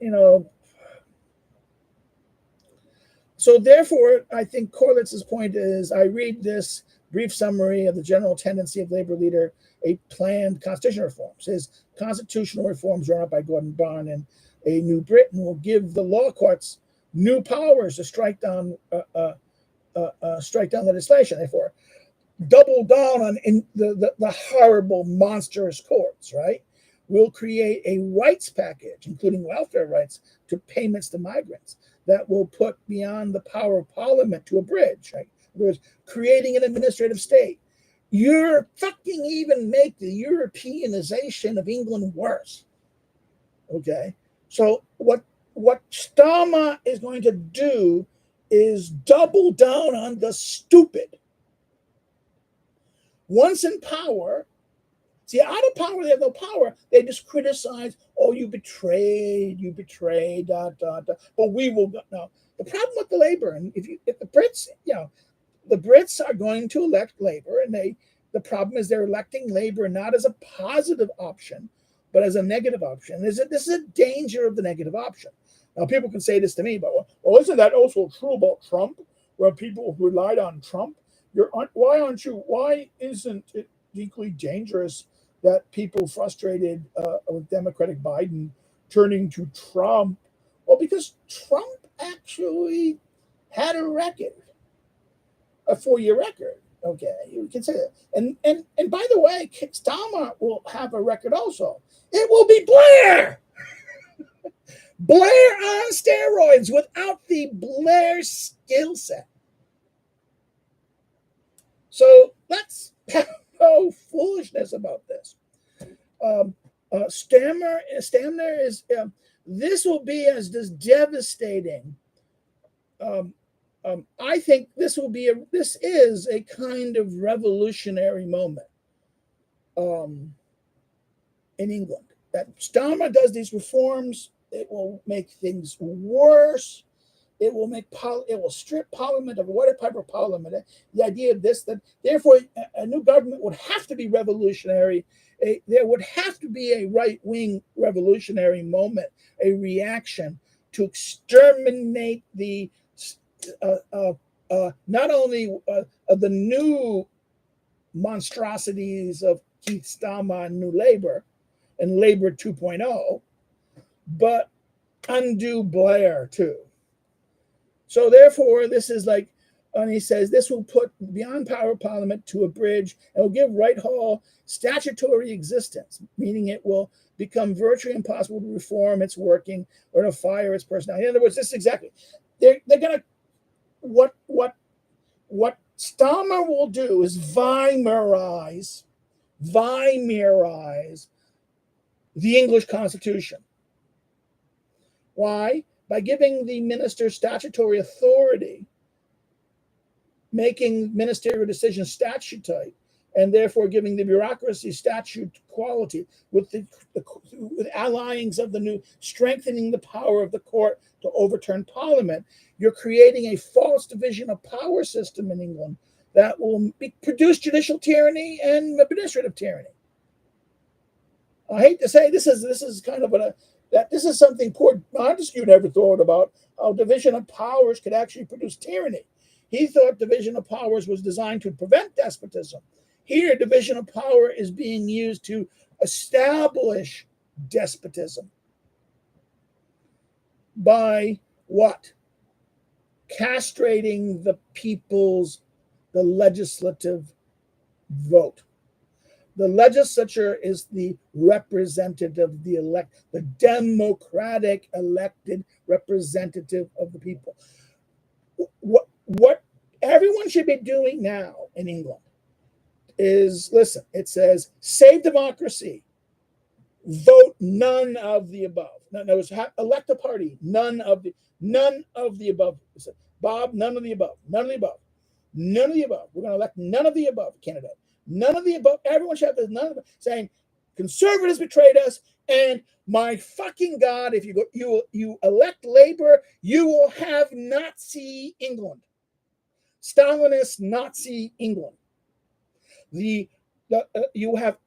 So therefore, I think Corlitz's point is, I read this brief summary of the general tendency of labor leader, a planned constitutional reforms. His constitutional reforms drawn up by Gordon Baton and a New Britain will give the law courts new powers to strike down legislation. Therefore, double down on the horrible, monstrous courts, right? We'll create a rights package, including welfare rights, to payments to migrants that will put beyond the power of Parliament to abridge, right? In other words, creating an administrative state. You're fucking even make the Europeanization of England worse. Okay? So what Starmer is going to do is double down on the stupid. Once in power, see, out of power, they have no power. They just criticize, oh, you betrayed, but we will go. No, the problem with the labor, and if the Brits, the Brits are going to elect labor, and the problem is they're electing labor not as a positive option, but as a negative option. This is a danger of the negative option. Now, people can say this to me, but well, isn't that also true about Trump, where people who relied on Trump? Why isn't it deeply dangerous that people frustrated with Democratic Biden turning to Trump? Well, because Trump actually had a record, a 4-year record. Okay, you can say that. And by the way, Starmer will have a record also. It will be Blair. Blair on steroids without the Blair skill set. So let's have no foolishness about this. Stammer is, this will be as this devastating. I think this is a kind of revolutionary moment in England. That Starmer does these reforms, it will make things worse. It will strip Parliament of whatever type of Parliament. The idea of this, that therefore a new government would have to be revolutionary. There would have to be a right-wing revolutionary moment, a reaction to exterminate the not only the new monstrosities of Keith Starmer and New Labour and Labour 2.0, but undo Blair too. So therefore, this is like, and he says, this will put beyond power of Parliament to abridge and will give Whitehall statutory existence, meaning it will become virtually impossible to reform its working or to fire its personnel. In other words, this is exactly, they're going to, what Starmer will do is Weimarize the English Constitution. Why? By giving the minister statutory authority, making ministerial decisions statute-type, and therefore giving the bureaucracy statute quality with allyings of the new, strengthening the power of the court to overturn Parliament. You're creating a false division of power system in England that will produce judicial tyranny and administrative tyranny. I hate to say this is kind of this is something poor Montesquieu never thought about, how division of powers could actually produce tyranny. He thought division of powers was designed to prevent despotism. Here, division of power is being used to establish despotism. By what? Castrating the legislative vote. The legislature is the representative, the democratic elected representative of the people. What everyone should be doing now in England is, listen, it says, save democracy, vote none of the above. No, elect a party, none of the above. Bob, none of the above, none of the above, none of the above. We're going to elect none of the above candidate. None of the above. Everyone should have this. None of it. Saying conservatives betrayed us, and my fucking God, if you elect Labour, you will have Nazi England, Stalinist Nazi England. You have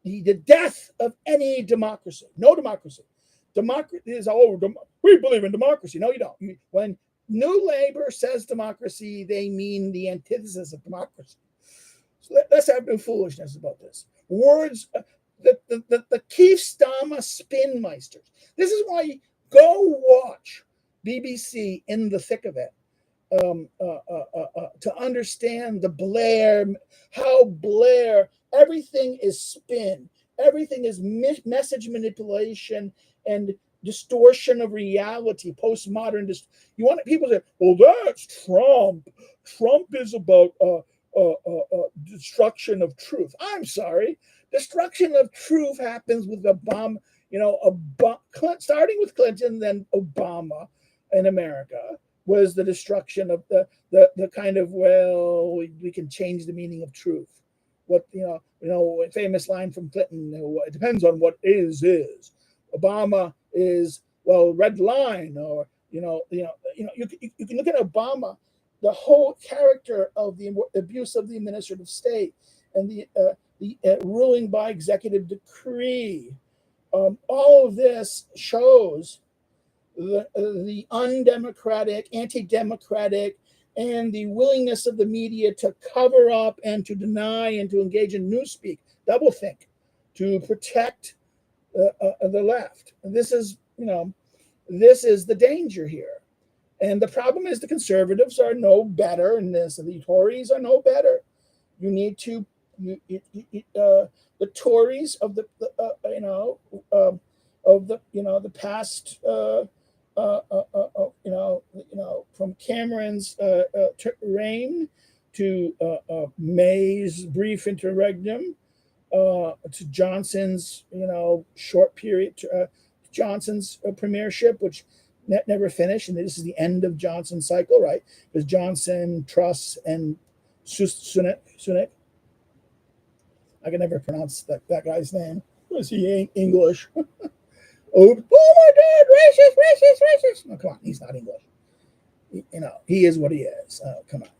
the death of any democracy. No democracy. Democracy is we believe in democracy. No, you don't. When New Labour says democracy, they mean the antithesis of democracy. let's have no foolishness about this. Words, the Kiefstammer spinmeisters. This is why go watch BBC In the Thick of It to understand the Blair, how Blair, everything is spin, everything is message manipulation and distortion of reality, postmodern. You want people to say, well, that's Trump. Trump is about destruction of truth. I'm sorry. Destruction of truth happens with Obama, starting with Clinton, then Obama in America was the destruction of the kind of, well, we can change the meaning of truth. What, a famous line from Clinton, it depends on what is. Obama is, well, red line, or, you can look at Obama, the whole character of the abuse of the administrative state and the ruling by executive decree. All of this shows the undemocratic, anti-democratic, and the willingness of the media to cover up and to deny and to engage in newspeak, doublethink, to protect the left. And this is the danger here. And the problem is the conservatives are no better in this, and the Tories are no better. You need to, the Tories of the past, from Cameron's reign to May's brief interregnum, to Johnson's, short period, Johnson's premiership, which never finished, and this is the end of Johnson's cycle, right? Because Johnson, Truss, and Sunak. I can never pronounce that guy's name. Was he English? Oh my God, racist! No, come on, he's not English. He is what he is. Come on,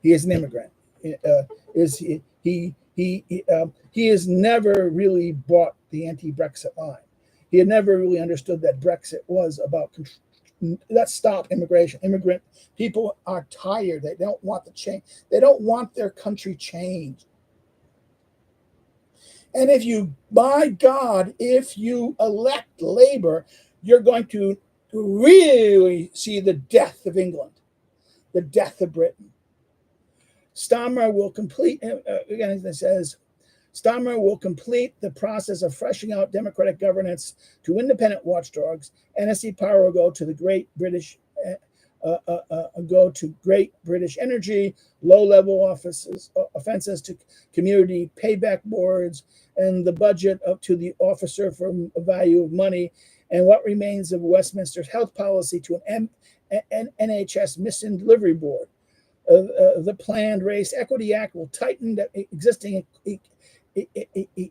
he is an immigrant. He has never really bought the anti-Brexit line. He had never really understood that Brexit was about control. Let's stop immigration. Immigrant people are tired. They don't want the change. They don't want their country changed. And if you elect Labor, you're going to really see the death of England, the death of Britain. Starmer will complete, again, it says, Starmer will complete the process of freshening out democratic governance to independent watchdogs. NSC power will go to the Great British Energy, low-level offenses to community payback boards, and the budget up to the officer for value of money, and what remains of Westminster's health policy to an NHS missing delivery board. The planned Race Equity Act will tighten the existing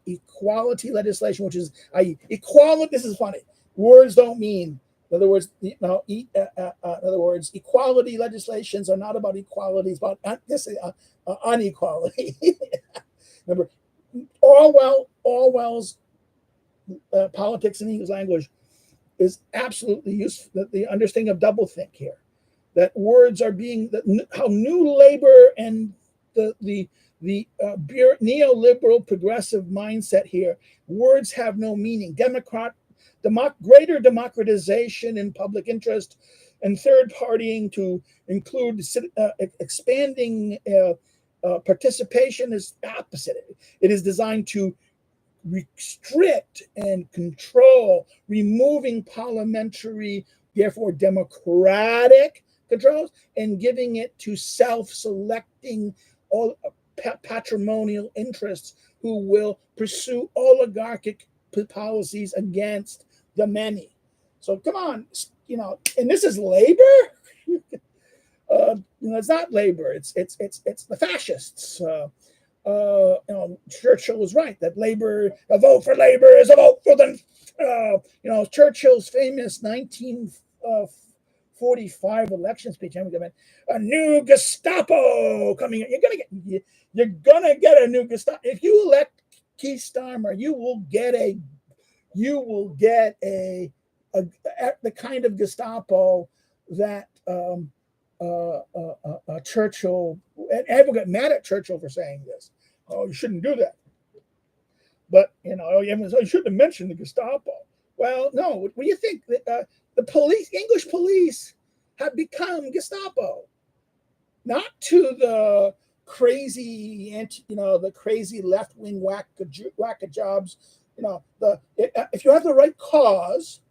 equality legislation, which is equality. This is funny. Words don't mean. In other words, equality legislations are not about equality. It's about inequality. Remember, Orwell's politics in English language is absolutely useful. The understanding of doublethink here, that words are being, how New Labor and the neoliberal progressive mindset here, words have no meaning. Greater democratization in public interest, and third partying to include expanding participation is opposite. It is designed to restrict and control, removing parliamentary, therefore democratic controls, and giving it to self-selecting all patrimonial interests who will pursue oligarchic policies against the many. So come on, and this is labor. It's not labor. It's the fascists. Churchill was right that a vote for labor is a vote for the. Churchill's famous 1945 election speech. A new Gestapo coming. You're gonna get a new Gestapo if you elect Keith Starmer. You will get the kind of Gestapo that Churchill, and everyone got mad at Churchill for saying this. Oh, you shouldn't do that. But, you shouldn't have mentioned the Gestapo. Well, no. What do you think? The police, English police, have become Gestapo, not to the crazy, the crazy left-wing whack jobs. If you have the right cause,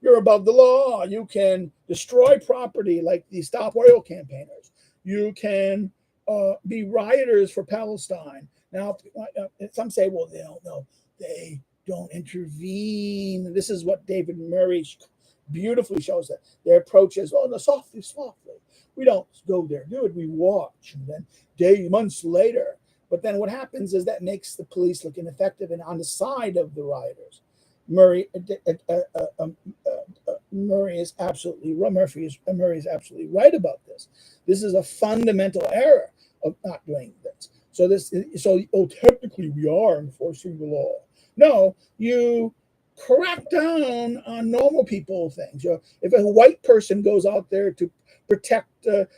you're above the law. You can destroy property like the Stop Oil campaigners. You can be rioters for Palestine. Now, some say, well, they don't know. They don't intervene. This is what David Murray beautifully shows that. Their approach is, oh, no, softly. We don't go there, do it. We watch. And then months later. But then what happens is that makes the police look ineffective and on the side of the rioters. Murray is absolutely right about this. This is a fundamental error of not doing this. So technically we are enforcing the law. No, you crack down on normal people things. If a white person goes out there to protect a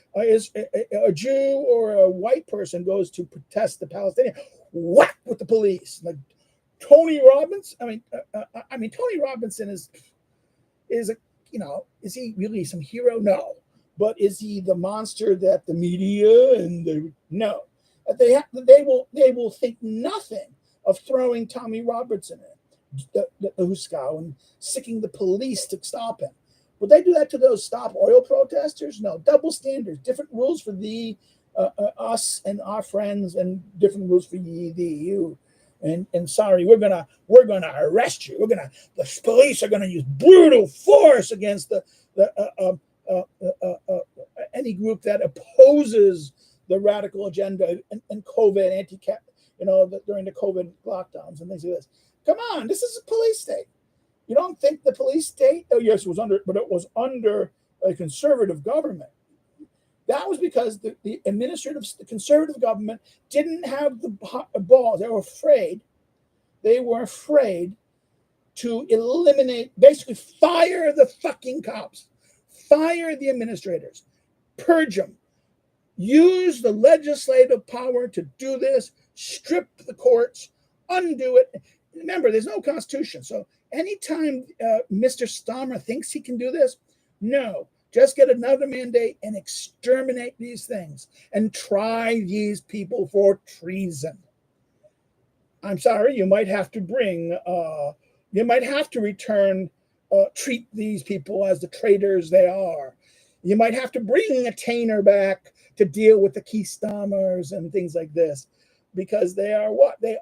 Jew, or a white person goes to protest the Palestinian, whack with the police. Like Tony Robbins. Tony Robinson is he really some hero? No. But is he the monster that the media no? They will think nothing of throwing Tommy Robertson in the Huskow and sicking the police to stop him. Would they do that to those Stop Oil protesters? No. Double standards, different rules for us and our friends, and different rules for you. And sorry, we're gonna arrest you. The police are gonna use brutal force against any group that opposes the radical agenda and COVID during the COVID lockdowns and things like this. Come on, this is a police state. You don't think the police state? Oh, yes, it was under a conservative government. That was because the conservative government didn't have the balls. They were afraid to eliminate, basically fire the fucking cops, fire the administrators, purge them, use the legislative power to do this, strip the courts, undo it. Remember, there's no constitution. So anytime Mr. Stammer thinks he can do this, no. Just get another mandate and exterminate these things and try these people for treason. I'm sorry, you might have to treat these people as the traitors they are. You might have to bring a Tainer back to deal with the Keystammers and things like this, because they are what? They're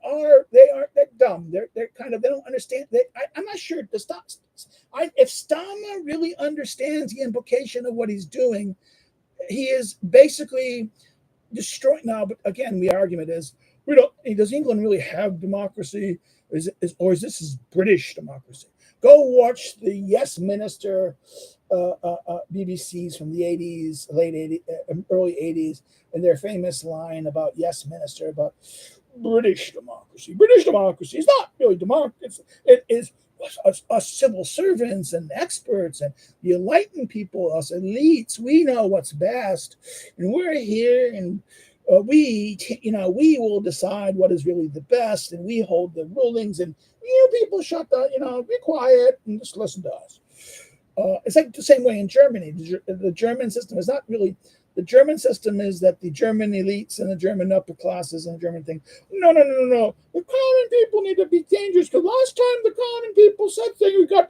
dumb. They're kind of, they don't understand. I'm not sure. If Stammer really understands the implication of what he's doing, he is basically destroying. Now, but again, the argument is, does England really have democracy? Or is this British democracy? Go watch the Yes Minister BBCs from the 80s, early 80s, and their famous line about Yes Minister, about British democracy. British democracy is not really democracy. It is us civil servants and experts and the enlightened people, us elites. We know what's best, and we're here, and we will decide what is really the best, and we hold the rulings, and you people shut the, be quiet and just listen to us. It's like the same way in Germany. The German system is not really. The German system is that the German elites and the German upper classes and the German thing. No. The common people need to be dangerous, because last time the common people said things, we got,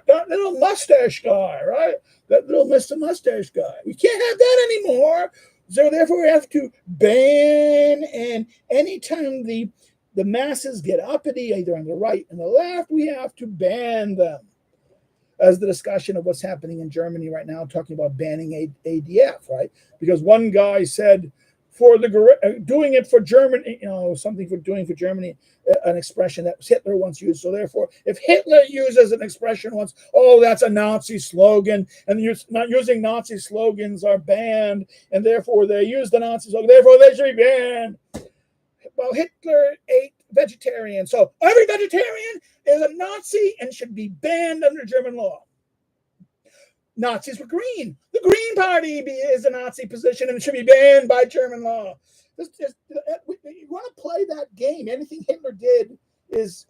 that little mustache guy, right? That little Mr. Mustache guy. We can't have that anymore. So therefore we have to ban, and anytime the masses get uppity, either on the right and the left, we have to ban them. As the discussion of what's happening in Germany right now, talking about banning ADF, right? Because one guy said, doing it for Germany, something for doing for Germany, an expression that Hitler once used. So therefore, if Hitler uses an expression once, that's a Nazi slogan, and not using Nazi slogans are banned, and therefore they use the Nazi slogan, therefore they should be banned. Well, Hitler ate vegetarian, so every vegetarian is a Nazi and should be banned under German law. Nazis were green. The Green Party is a Nazi position and it should be banned by German law. You want to play that game. Anything Hitler did is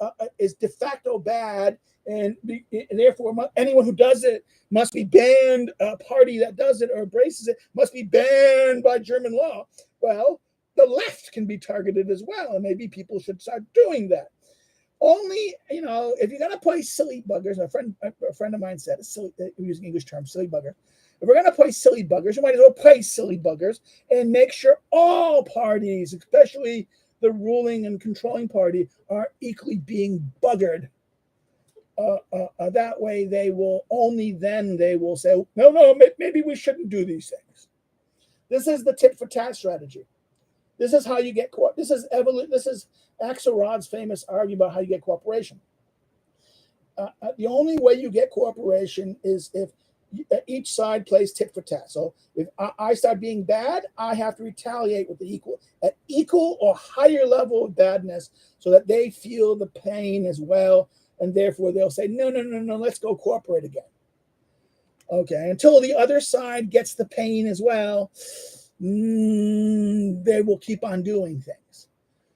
de facto bad, and therefore anyone who does it must be banned. A party that does it or embraces it must be banned by German law. Well, the left can be targeted as well, and maybe people should start doing that. Only, if you're going to play silly buggers, a friend of mine said, using English term, silly bugger. If we're going to play silly buggers, you might as well play silly buggers and make sure all parties, especially the ruling and controlling party, are equally being buggered. That way, they will say, no, maybe we shouldn't do these things. This is the tit for tat strategy. This is how you get This is Axelrod's famous argument about how you get cooperation. The only way you get cooperation is if each side plays tit for tat. So if I start being bad, I have to retaliate with the equal or higher level of badness, so that they feel the pain as well, and therefore they'll say, no, let's go cooperate again. Okay, until the other side gets the pain as well. They will keep on doing things.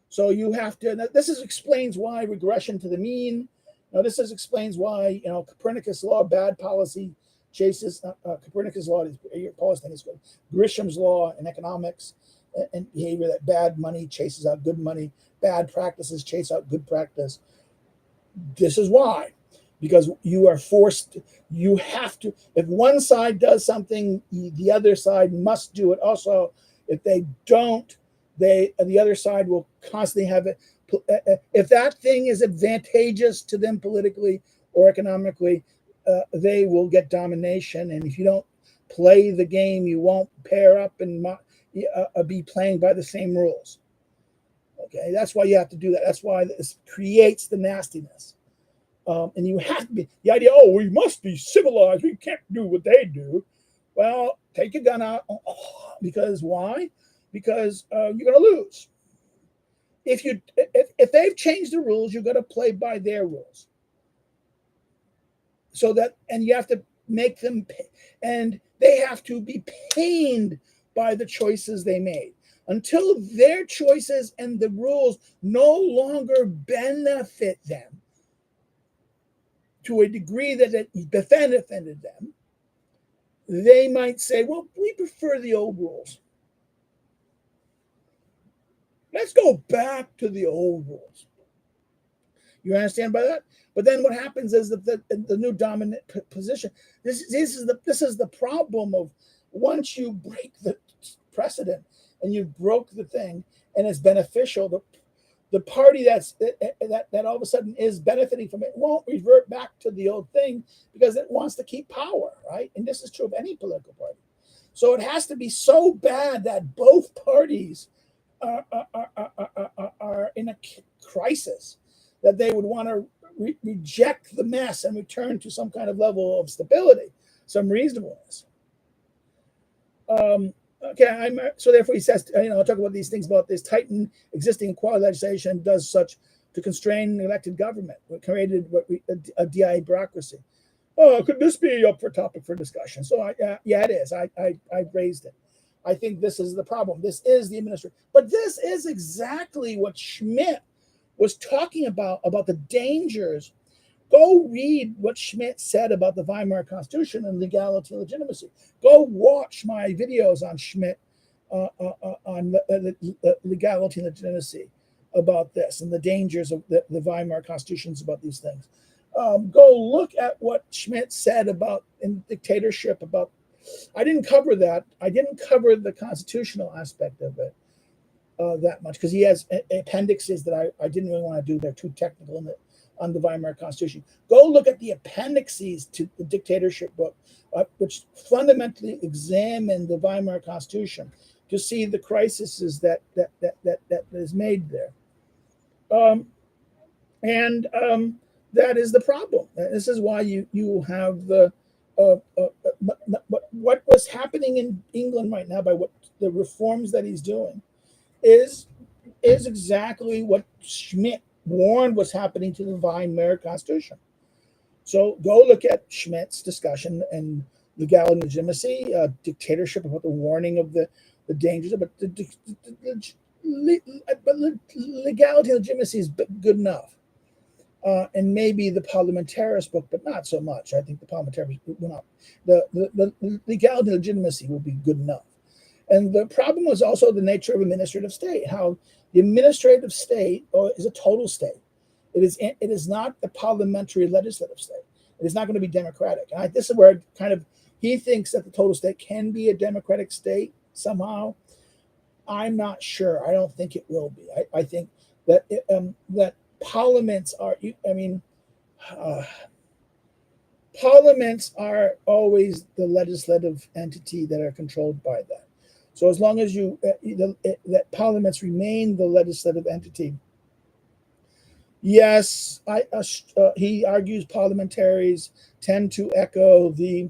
So you have to. This explains why regression to the mean. Now this explains why Copernicus' law of bad policy chases Copernicus' law. Policy thing is good. Grisham's law in economics and behavior, that bad money chases out good money. Bad practices chase out good practice. This is why. Because you are forced, you have to. If one side does something, the other side must do it also. If they don't, the other side will constantly have it. If that thing is advantageous to them politically or economically, they will get domination. And if you don't play the game, you won't pair up and be playing by the same rules. Okay, that's why you have to do that. That's why this creates the nastiness. And you have to be, the idea, we must be civilized. We can't do what they do. Well, take your gun out. Because why? Because you're going to lose. If they've changed the rules, you're going to play by their rules. And you have to make them, and they have to be pained by the choices they made. Until their choices and the rules no longer benefit them to a degree that it offended them, they might say, well, we prefer the old rules. Let's go back to the old rules. You understand by that? But then what happens is that the new dominant position, this is the problem of once you break the precedent and you broke the thing and it's beneficial, the party that all of a sudden is benefiting from it won't revert back to the old thing because it wants to keep power, right? And this is true of any political party. So it has to be so bad that both parties are in a crisis that they would want to reject the mess and return to some kind of level of stability, some reasonableness. So therefore he says, I'll talk about these things about this tightened existing equality legislation does such to constrain elected government, created a DI bureaucracy. Could this be up for topic for discussion? So yeah, it is. I raised it. I think this is the problem. This is the administration. But this is exactly what Schmitt was talking about the dangers. Go read what Schmitt said about the Weimar Constitution and legality and legitimacy. Go watch my videos on Schmitt on the legality and legitimacy about this and the dangers of the Weimar Constitutions about these things. Go look at what Schmitt said about in dictatorship about. I didn't cover that. I didn't cover the constitutional aspect of it that much because he has appendixes that I didn't really want to do. They're too technical on the Weimar Constitution. Go look at the appendices to the dictatorship book, which fundamentally examine the Weimar Constitution to see the crises that is made there. And that is the problem. This is why you have the what was happening in England right now by what the reforms that he's doing is exactly what Schmitt warned was happening to the Weimar Constitution. So go look at Schmitt's discussion and legality and legitimacy, dictatorship about the warning of the dangers, but but legality and legitimacy is good enough. And maybe the parliamentarist book, but not so much. I think the parliamentarist will not. The legality and legitimacy will be good enough. And the problem was also the nature of administrative state, how the administrative state is a total state. It is not the parliamentary legislative state. It is not going to be democratic. And this is where kind of he thinks that the total state can be a democratic state somehow. I'm not sure. I don't think it will be. I think that that parliaments are. I mean, uh, parliaments are always the legislative entity that are controlled by that. So as long as that parliaments remain the legislative entity, yes, he argues parliamentaries tend to echo the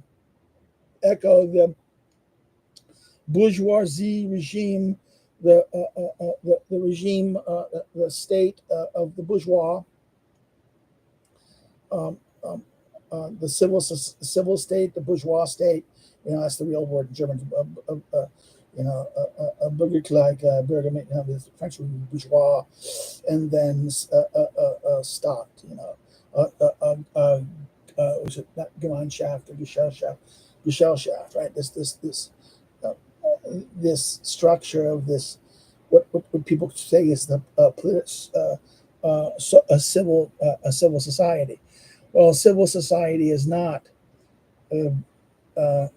bourgeoisie regime, the regime, the state of the bourgeois, um, um, the civil state, the bourgeois state. That's the real word in German. Bürgerkrieg, Bürger, the French would be bourgeois, and then Staat. Was it not Gemeinschaft or Gesellschaft, right? Uh, this structure of this, what people say is a civil society. Well, civil society is not uh, uh,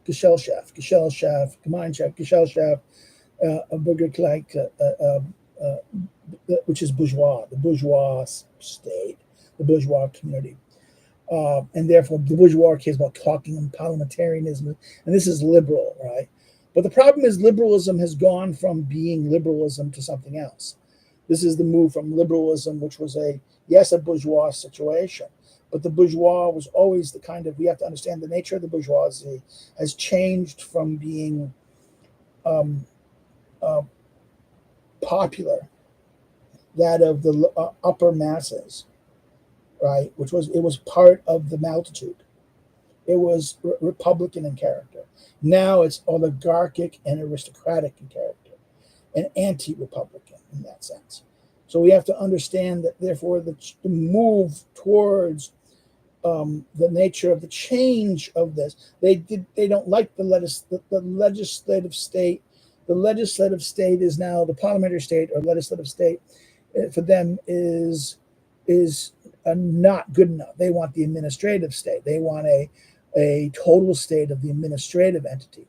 Gesellschaft, Gemeinschaft, Gesellschaft, Bürgerkrieg, which is bourgeois, the bourgeois state, the bourgeois community. And therefore, the bourgeois cares about talking and parliamentarianism, and this is liberal, right? But the problem is liberalism has gone from being liberalism to something else. This is the move from liberalism, which was a bourgeois situation, but the bourgeois was always the kind of, we have to understand the nature of the bourgeoisie has changed from being um, uh, popular, that of the upper masses, right? It was part of the multitude. It was republican in character. Now it's oligarchic and aristocratic in character, and anti-republican in that sense. So we have to understand that, therefore, the move towards the nature of the change of this. They don't like the legislative state. The legislative state is now the parliamentary state or legislative state. For them is not good enough. They want the administrative state. They want a total state of the administrative entity.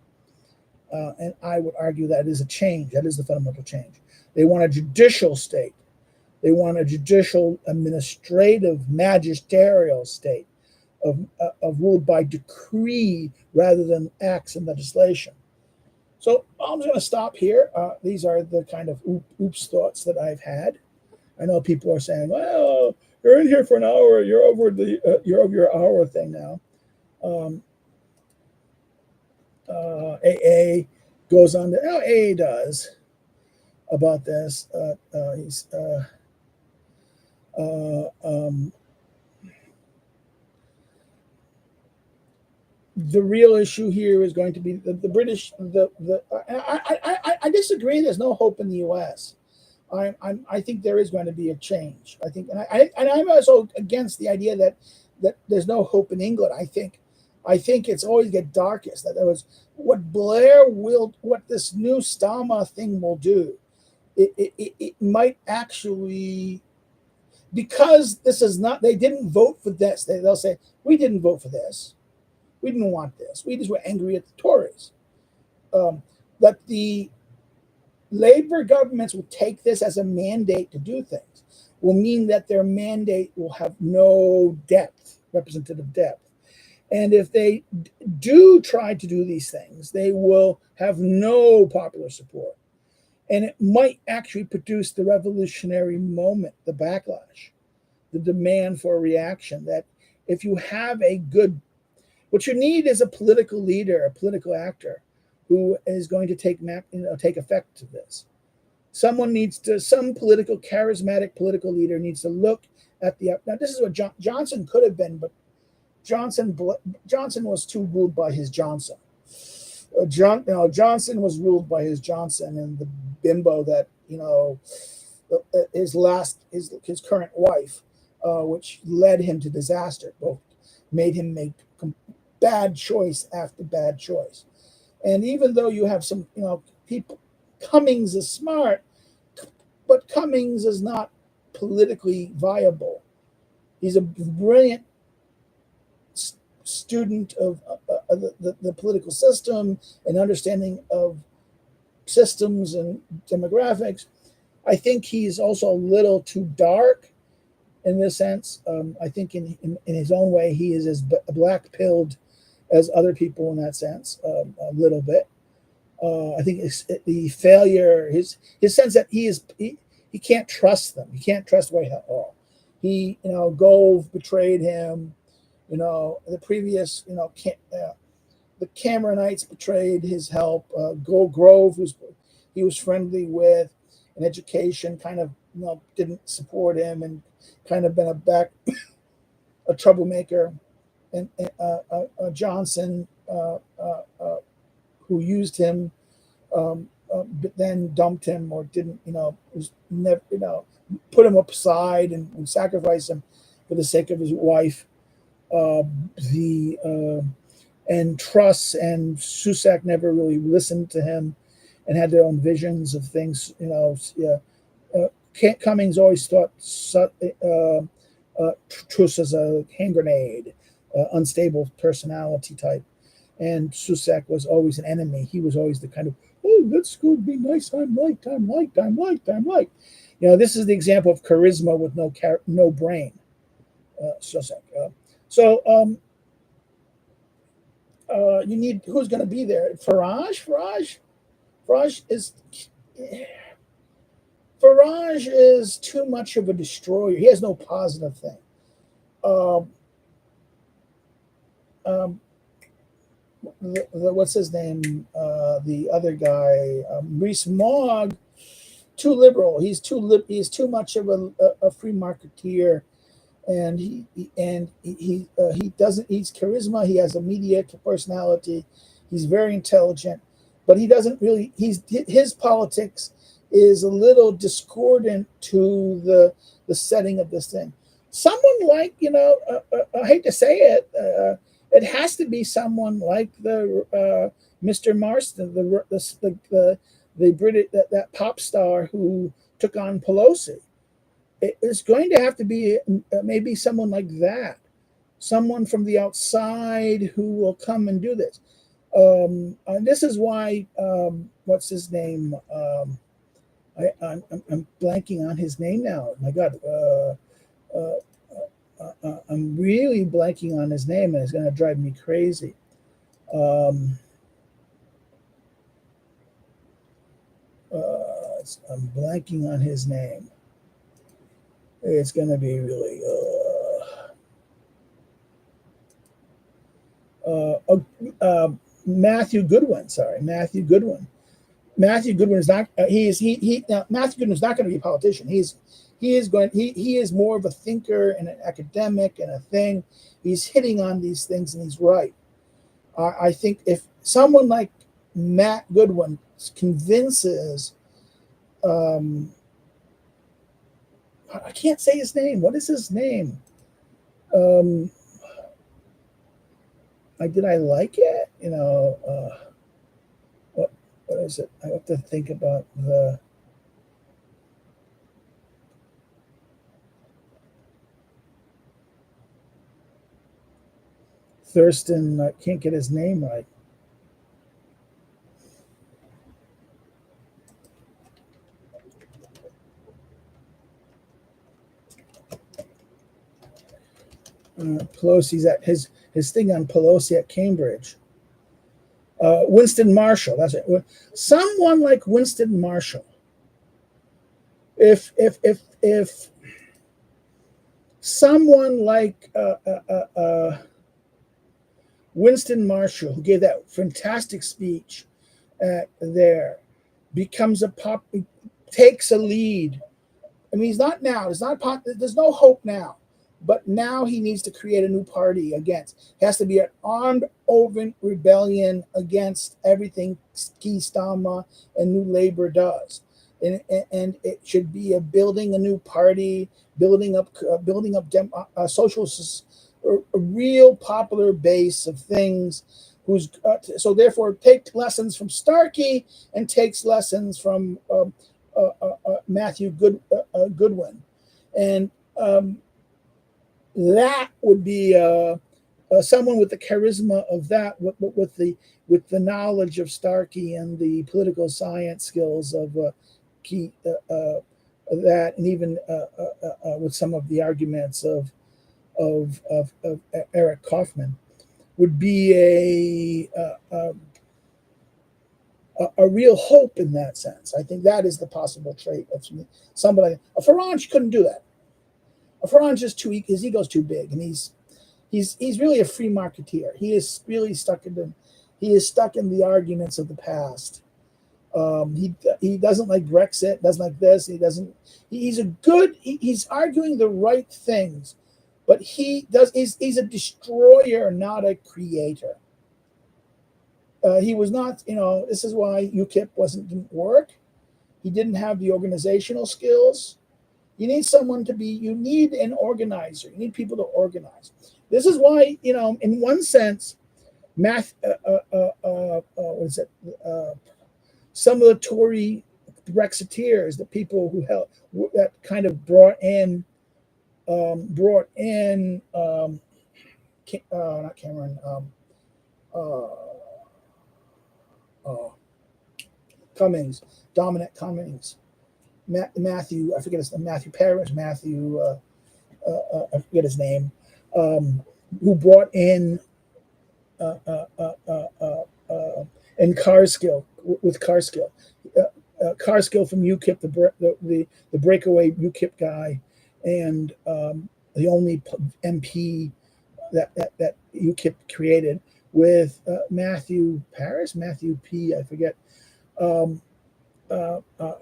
And I would argue that is a change. That is the fundamental change. They want a judicial state. They want a judicial, administrative, magisterial state of ruled by decree rather than acts and legislation. So I'm just going to stop here. These are the kind of oops thoughts that I've had. I know people are saying, "Well, you're in here for an hour. You're over your hour thing now." AA goes on to AA does about this. He's the real issue here is going to be the British. I disagree. There's no hope in the U.S. I think there is going to be a change. I think, and I'm also against the idea that there's no hope in England. I think it's always get darkest. That there was what this new Stama thing will do. It might actually, because this is not, they didn't vote for this. They'll say, we didn't vote for this. We didn't want this. We just were angry at the Tories. That the Labour governments will take this as a mandate to do things, will mean that their mandate will have no depth, representative depth. And if they do try to do these things, they will have no popular support. And it might actually produce the revolutionary moment, the backlash, the demand for a reaction. That if you have what you need is a political leader, a political actor who is going to take effect to this. Some charismatic political leader needs to look at now this is what Johnson could have been, but Johnson was too ruled by his Johnson. Johnson was ruled by his Johnson and the bimbo that his current wife, which led him to disaster. Both made him make bad choice after bad choice. And even though you have some people, Cummings is smart, but Cummings is not politically viable. He's a brilliant student of the political system and understanding of systems and demographics. I think he's also a little too dark in this sense. I think in his own way, he is as black-pilled as other people in that sense, a little bit. I think the failure, his sense that he can't trust them. He can't trust White at all. Gove betrayed him. The previous, the Cameronites betrayed his help. Grove he was friendly with, and education kind of didn't support him and kind of been a troublemaker. And Johnson, who used him, but then dumped him or didn't, was never, put him aside and sacrificed him for the sake of his wife. And Truss and Susak never really listened to him and had their own visions of things. Cummings always thought Truss as a hand grenade, unstable personality type, and Susak was always an enemy. He was always the kind of, let's go be nice. I'm liked. This is the example of charisma with no brain. Susak. You need who's going to be there? Farage is too much of a destroyer. He has no positive thing. What's his name? The other guy, Rees-Mogg, too liberal. He's too much of a free marketeer. And he doesn't. He's charisma. He has a media personality. He's very intelligent, but he doesn't really. His politics is a little discordant to the setting of this thing. Someone like I hate to say it, it has to be someone like the Mr. Marston, the British that pop star who took on Pelosi. It's going to have to be maybe someone like that, someone from the outside who will come and do this. And this is why, what's his name? I'm blanking on his name now. My God, I'm really blanking on his name, and it's going to drive me crazy. I'm blanking on his name. It's going to be really Matthew Goodwin. Sorry, Matthew Goodwin. Matthew Goodwin is not. Matthew Goodwin is not going to be a politician. He is more of a thinker and an academic and a thing. He's hitting on these things and he's right. I think if someone like Matt Goodwin convinces. I can't say his name. What is his name? Did I like it? What is it? I have to think about the Thurston. I can't get his name right. Pelosi's at his thing on Pelosi at Cambridge. Winston Marshall, that's it. Someone like Winston Marshall. If someone like Winston Marshall, who gave that fantastic speech there, becomes takes a lead. I mean, he's not now. There's no hope now. But now he needs to create a new party against. It has to be an armed, open rebellion against everything Keith Starmer and New Labor does. And it should be a building a new party, social, a real popular base of things. So therefore take lessons from Starkey and takes lessons from Matthew Goodwin, and that would be someone with the charisma of that, with the knowledge of Starkey and the political science skills of that, and even with some of the arguments of Eric Kaufman, would be a real hope in that sense. I think that is the possible trait of somebody. Farage couldn't do that. Farage is his ego's too big, and he's really a free marketeer. He is really stuck in the arguments of the past. He doesn't like Brexit, doesn't like this. He's arguing the right things, but he's a destroyer, not a creator. He was not, this is why UKIP didn't work. He didn't have the organizational skills. You need you need an organizer. You need people to organize. This is why, in one sense, some of the Tory Brexiteers, the people that kind of brought in not Cameron, Cummings, Dominic Cummings, Matthew, I forget his name, Matthew Parrish, I forget his name, who brought in and Carskill, with Carskill. Carskill from UKIP, the breakaway UKIP guy, and the only MP that UKIP created, with Matthew P, I forget, who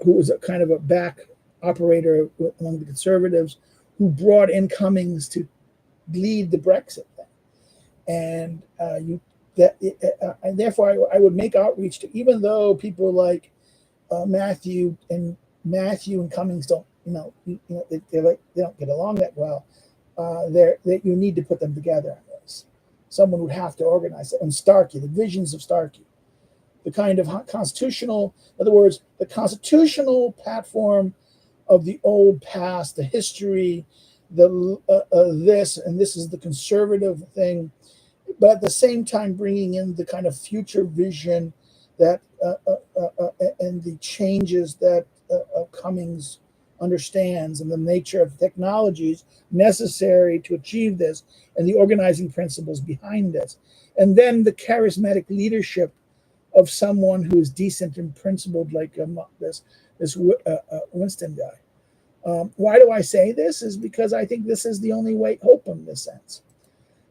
was a kind of a back operator among the Conservatives, who brought in Cummings to lead the Brexit thing. And and therefore I would make outreach to, even though people like Matthew and Cummings don't, they don't get along that well. That you need to put them together on this. Someone would have to organize it. And Starkey, the visions of Starkey, the kind of constitutional, in other words, the constitutional platform of the old past, the history, this is the conservative thing, but at the same time bringing in the kind of future vision that and the changes that Cummings understands, and the nature of technologies necessary to achieve this, and the organizing principles behind this, and then the charismatic leadership of someone who is decent and principled, like this Winston guy. Why do I say this? Is because I think this is the only way hope in this sense.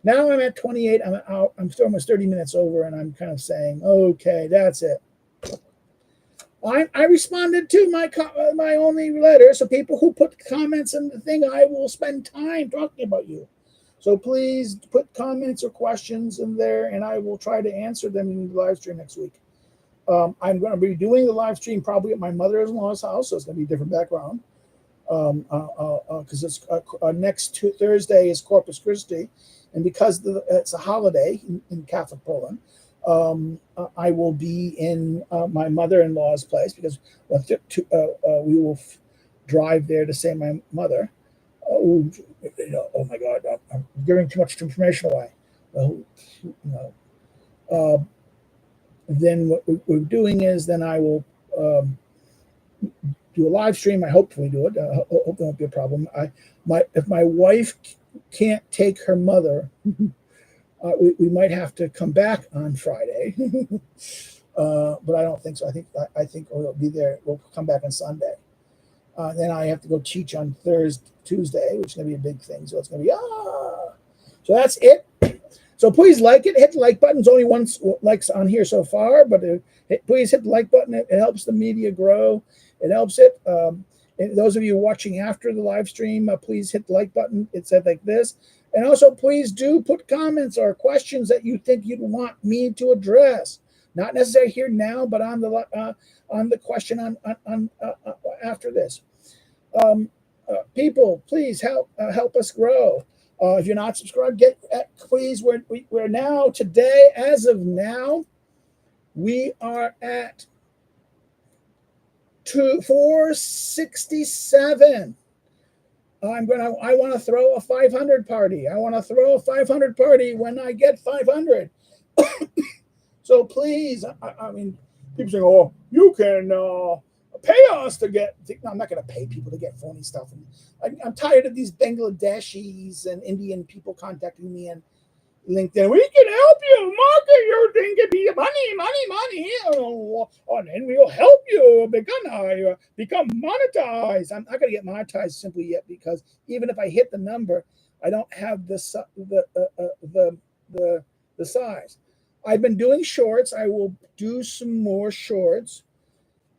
Now I'm at 28. I'm out. I'm still almost 30 minutes over, and I'm kind of saying, okay, that's it. I responded to my only letter. So people who put comments in the thing, I will spend time talking about you. So please put comments or questions in there, and I will try to answer them in the live stream next week. I'm going to be doing the live stream probably at my mother-in-law's house, so it's going to be a different background. Because it's next Thursday is Corpus Christi, and because it's a holiday in Catholic Poland, I will be in my mother-in-law's place, because we will drive there to say my mother. Oh my God, I'm giving too much information away. Then what we're doing is, then I will do a live stream. I hopefully do it. I hope there won't be a problem. If my wife can't take her mother, we might have to come back on Friday, but I don't think so. I think we'll be there. We'll come back on Sunday. Then I have to go teach on Tuesday, which is going to be a big thing. So it's going to be So that's it. So please like it. Hit the like button. There's only one likes on here so far, but please hit the like button. It helps the media grow. It helps it. And those of you watching after the live stream, please hit the like button. It said like this. And also, please do put comments or questions that you think you'd want me to address. Not necessarily here now, but on the question on after this. People, please help us grow. If you're not subscribed, please. We're now today, as of now, we are at 467. I want to throw a 500 party. I want to throw a 500 party when I get 500. So please, I mean, people say, "Oh, you can pay us to get." No, I'm not going to pay people to get phony stuff. I'm tired of these Bangladeshis and Indian people contacting me and LinkedIn. We can help you market your thing. Give me money. And then we'll help you become monetized. I'm not going to get monetized simply yet because even if I hit the number, I don't have the size. I've been doing shorts. I will do some more shorts.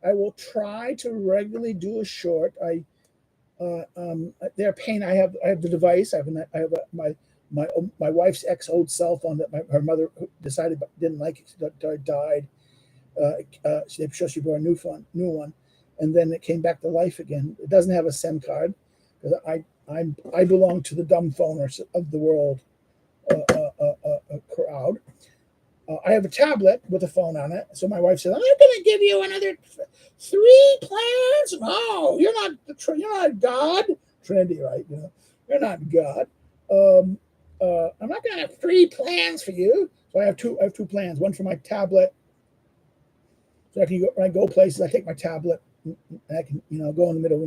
I will try to regularly do a short. They're paying. I have the device. I have my wife's ex-old cell phone that her mother decided didn't like it. Died. So she bought a new one, and then it came back to life again. It doesn't have a SIM card because I belong to the dumb phoners of the world crowd. I have a tablet with a phone on it. So my wife said, "I'm going to give you another 3 plans." No, you're not God. Trinity, right? You're not God. I'm not going to have 3 plans for you. So I have two plans. One for my tablet. So I can when I go places, I take my tablet and I can go in the middle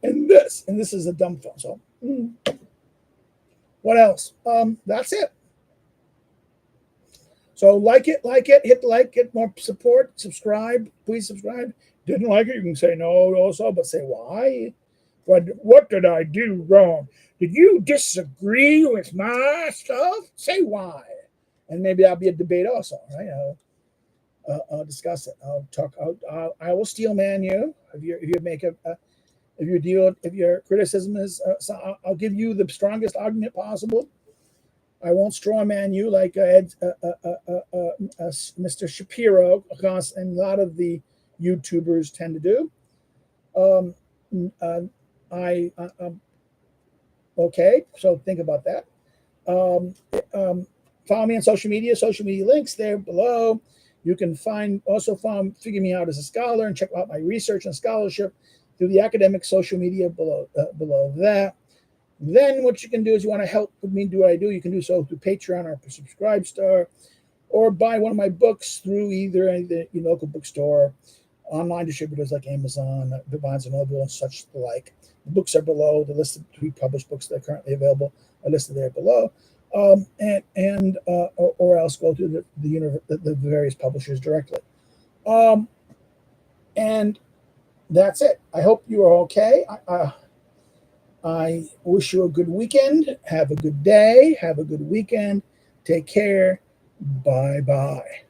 and this is a dumb phone. So what else? That's it. So like it, hit like, get more support, subscribe, please subscribe. Didn't like it, you can say no also, but say why. What did I do wrong? Did you disagree with my stuff? Say why. And maybe that'll be a debate also, right? I'll discuss it. I'll talk. I will steel man you if your criticism is. So I'll give you the strongest argument possible. I won't straw man you like Mr. Shapiro, and a lot of the YouTubers tend to do. Okay, so think about that. Follow me on social media. Social media links there below. You can figure me out as a scholar and check out my research and scholarship through the academic social media below that. Then what you can do is you want to help me do what I do. You can do so through Patreon or Subscribestar, or buy one of my books through either your local bookstore, online distributors like Amazon, Barnes & Noble, and such the like. The books are below. The list of pre-published books that are currently available are listed there below. Or else go to the various publishers directly. And that's it. I hope you are okay. I wish you a good weekend. Have a good day. Have a good weekend. Take care. Bye-bye.